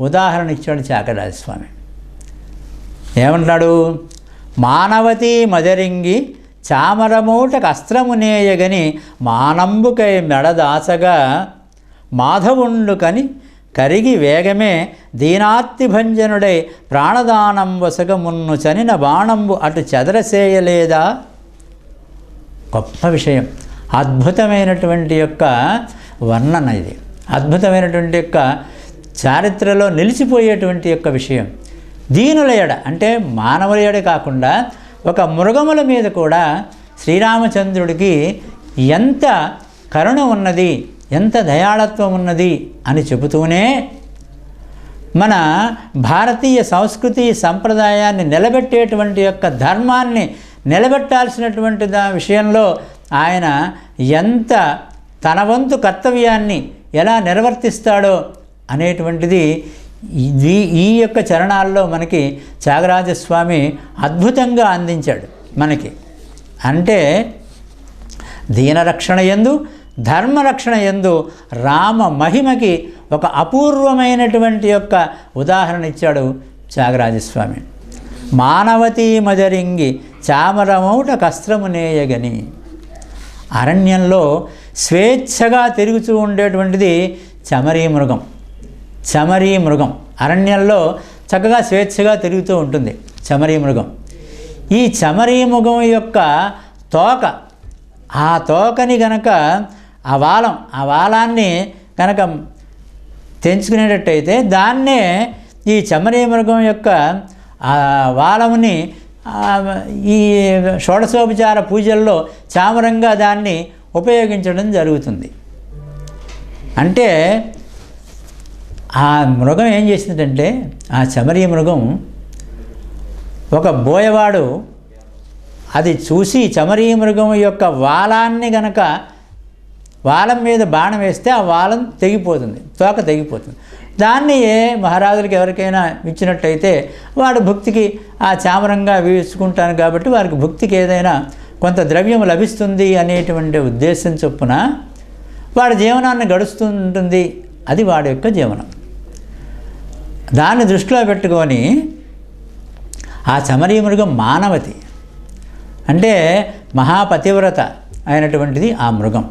ఉదాహరణ ఇచ్చాడు త్యాగరాజస్వామి. ఏమంటాడు? మానవతీ మదరింగి చామరమూటకు అస్త్రమునేయగని మానంబుకై మెడదాసగా మాధవుండు కని కరిగి వేగమే దీనార్తిభంజనుడై ప్రాణదానం వసగమున్ను చనిన బాణంబు అటు చెదరసేయలేదా. గొప్ప విషయం, అద్భుతమైనటువంటి యొక్క వర్ణన ఇది. అద్భుతమైనటువంటి యొక్క చారిత్రలో నిలిచిపోయేటువంటి యొక్క విషయం. దీనుల ఎడ అంటే మానవుల ఎడ కాకుండా ఒక మృగముల మీద కూడా శ్రీరామచంద్రుడికి ఎంత కరుణ ఉన్నది, ఎంత దయాళత్వం ఉన్నది అని చెబుతూనే మన భారతీయ సంస్కృతి సంప్రదాయాన్ని నిలబెట్టేటువంటి యొక్క ధర్మాన్ని నిలబెట్టాల్సినటువంటి విషయంలో ఆయన ఎంత తన వంతు కర్తవ్యాన్ని ఎలా నిర్వర్తిస్తాడో అనేటువంటిది ఈ యొక్క చరణాల్లో మనకి త్యాగరాజస్వామి అద్భుతంగా అందించాడు మనకి. అంటే దీనరక్షణ యందు, ధర్మరక్షణ యందు రామ మహిమకి ఒక అపూర్వమైనటువంటి యొక్క ఉదాహరణ ఇచ్చాడు త్యాగరాజస్వామి. మానవతీ మదరింగి చామరమౌట కస్త్రమునేయగని. అరణ్యంలో స్వేచ్ఛగా తిరుగుతూ ఉండేటువంటిది చమరీ మృగం. చమరీ మృగం అరణ్యంలో చక్కగా స్వేచ్ఛగా తిరుగుతూ ఉంటుంది చమరీ మృగం. ఈ చమరీ మృగం యొక్క తోక, ఆ తోకని గనక ఆ వాలాన్ని కనుక తెంచుకునేటట్టయితే దాన్నే ఈ చమరీ మృగం యొక్క ఆ వాలముని ఈ షోడశోపచార పూజల్లో చామరంగా దాన్ని ఉపయోగించడం జరుగుతుంది. అంటే ఆ మృగం ఏం చేసిందంటే, ఆ చమరీ మృగం ఒక బోయవాడు అది చూసి చమరీ మృగం యొక్క వాలాన్ని గనక వాలం మీద బాణం వేస్తే ఆ వాలం తెగిపోతుంది, తోక తెగిపోతుంది. దాన్ని మహారాజులకు ఎవరికైనా ఇచ్చినట్టయితే వాడు భక్తికి ఆ చామరంగా వేసుకుంటాను కాబట్టి వారికి భక్తికి ఏదైనా కొంత ద్రవ్యం లభిస్తుంది అనేటువంటి ఉద్దేశం చొప్పున వాడి జీవనాన్ని గడుస్తుంటుంది. అది వాడి యొక్క జీవనం. దాన్ని దృష్టిలో పెట్టుకొని ఆ చమరీ మృగం మానవతి అంటే మహాపతివ్రత అయినటువంటిది ఆ మృగం.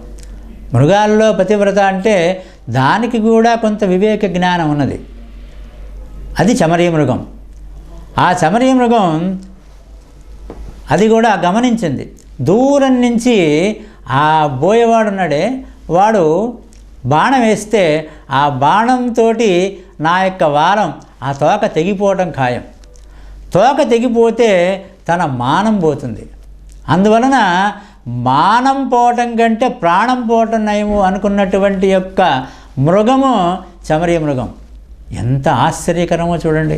మృగాల్లో పతివ్రత అంటే దానికి కూడా కొంత వివేక జ్ఞానం ఉన్నది. అది చమరీ మృగం. ఆ చమరీ మృగం అది కూడా గమనించింది. దూరం నుంచి ఆ బోయేవాడు ఉన్నాడే, వాడు బాణం వేస్తే ఆ బాణంతో నా యొక్క వారం ఆ తోక తెగిపోవడం ఖాయం. తోక తెగిపోతే తన మానం పోతుంది. అందువలన మానం పోవటం కంటే ప్రాణం పోవటం నయము అనుకున్నటువంటి యొక్క మృగము చమరీ మృగం. ఎంత ఆశ్చర్యకరమో చూడండి.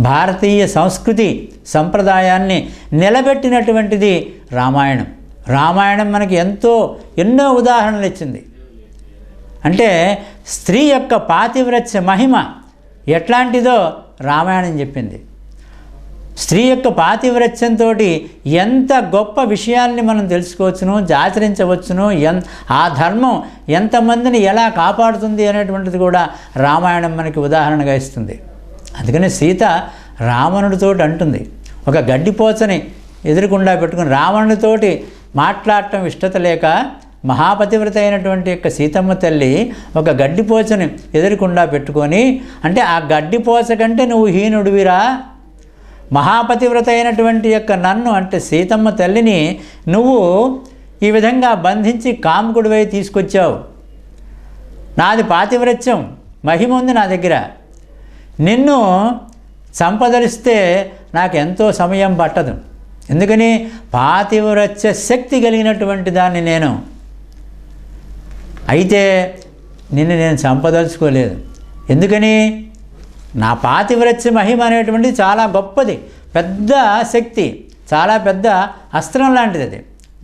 భారతీయ సంస్కృతి సంప్రదాయాన్ని నిలబెట్టినటువంటిది రామాయణం. రామాయణం మనకి ఎన్నో ఉదాహరణలు ఇచ్చింది. అంటే స్త్రీ యొక్క పాతివ్రత్య మహిమ ఎట్లాంటిదో రామాయణం చెప్పింది. స్త్రీ యొక్క పాతివ్రత్యంతో ఎంత గొప్ప విషయాల్ని మనం తెలుసుకోవచ్చును, ఆచరించవచ్చును, ఆ ధర్మం ఎంతమందిని ఎలా కాపాడుతుంది అనేటువంటిది కూడా రామాయణం మనకి ఉదాహరణగా ఇస్తుంది. అందుకని సీత రావణుడితో అంటుంది, ఒక గడ్డిపోచని ఎదురుకుండా పెట్టుకుని రావణుడితోటి మాట్లాడటం ఇష్టత లేక మహాపతివ్రత అయినటువంటి యొక్క సీతమ్మ తల్లి ఒక గడ్డిపోచని ఎదురుకుండా పెట్టుకొని, అంటే ఆ గడ్డిపోచ కంటే నువ్వు హీనుడివిరా, మహాపతివ్రత అయినటువంటి యొక్క నన్ను అంటే సీతమ్మ తల్లిని నువ్వు ఈ విధంగా బంధించి కాముకుడివై తీసుకొచ్చావు. నాది పాతివ్రత్యం మహిమ ఉంది నా దగ్గర, నిన్ను సంపదలిస్తే నాకు ఎంతో సమయం పట్టదు. ఎందుకని పాతివ్రత్య శక్తి కలిగినటువంటి దాన్ని నేను. అయితే నిన్ను నేను సంపదలుచుకోలేదు. ఎందుకని నా పాతివ్రత్య మహిమ అనేటువంటిది చాలా గొప్పది, పెద్ద శక్తి, చాలా పెద్ద అస్త్రం లాంటిది, అది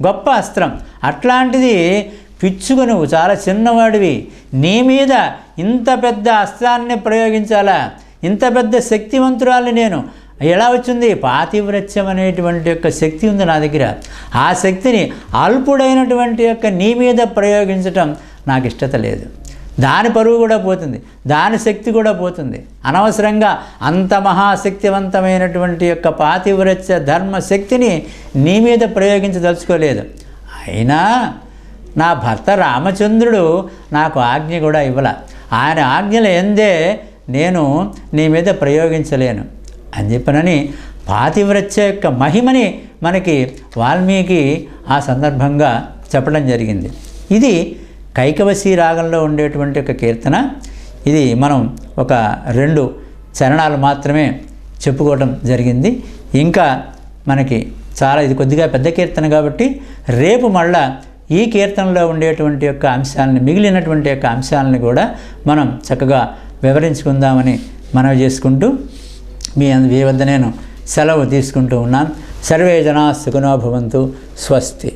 గొప్ప అస్త్రం. అట్లాంటిది పిచ్చుకు నువ్వు చాలా చిన్నవాడివి, నీ మీద ఇంత పెద్ద అస్త్రాన్ని ప్రయోగించాలా, ఇంత పెద్ద శక్తివంతురాలు నేను ఎలా వచ్చింది? పాతివ్రత్యం అనేటువంటి యొక్క శక్తి ఉంది నా దగ్గర. ఆ శక్తిని అల్పుడైనటువంటి యొక్క నీ మీద ప్రయోగించటం నాకు ఇష్టత లేదు. దాని పరువు కూడా పోతుంది, దాని శక్తి కూడా పోతుంది. అనవసరంగా అంత మహాశక్తివంతమైనటువంటి యొక్క పాతివ్రత్య ధర్మశక్తిని నీ మీద ప్రయోగించదలుచుకోలేదు. అయినా నా భర్త రామచంద్రుడు నాకు ఆజ్ఞ కూడా ఇవ్వాల, ఆయన ఆజ్ఞలు ఎందే నేను నీ మీద ప్రయోగించలేను అని చెప్పనని పాతివ్రత్య యొక్క మహిమని మనకి వాల్మీకి ఆ సందర్భంగా చెప్పడం జరిగింది. ఇది కైకవశీ రాగంలో ఉండేటువంటి ఒక కీర్తన. ఇది మనం ఒక 2 చరణాలు మాత్రమే చెప్పుకోవడం జరిగింది. ఇంకా మనకి చాలా ఇది కొద్దిగా పెద్ద కీర్తన కాబట్టి రేపు మళ్ళా ఈ కీర్తనలో ఉండేటువంటి యొక్క అంశాలని, మిగిలినటువంటి యొక్క అంశాలని కూడా మనం చక్కగా వివరించుకుందామని మనవి చేసుకుంటూ మీ వద్ద నేను సెలవు తీసుకుంటూ ఉన్నాను. సర్వే జనా సుఖినో భవంతు. స్వస్తి.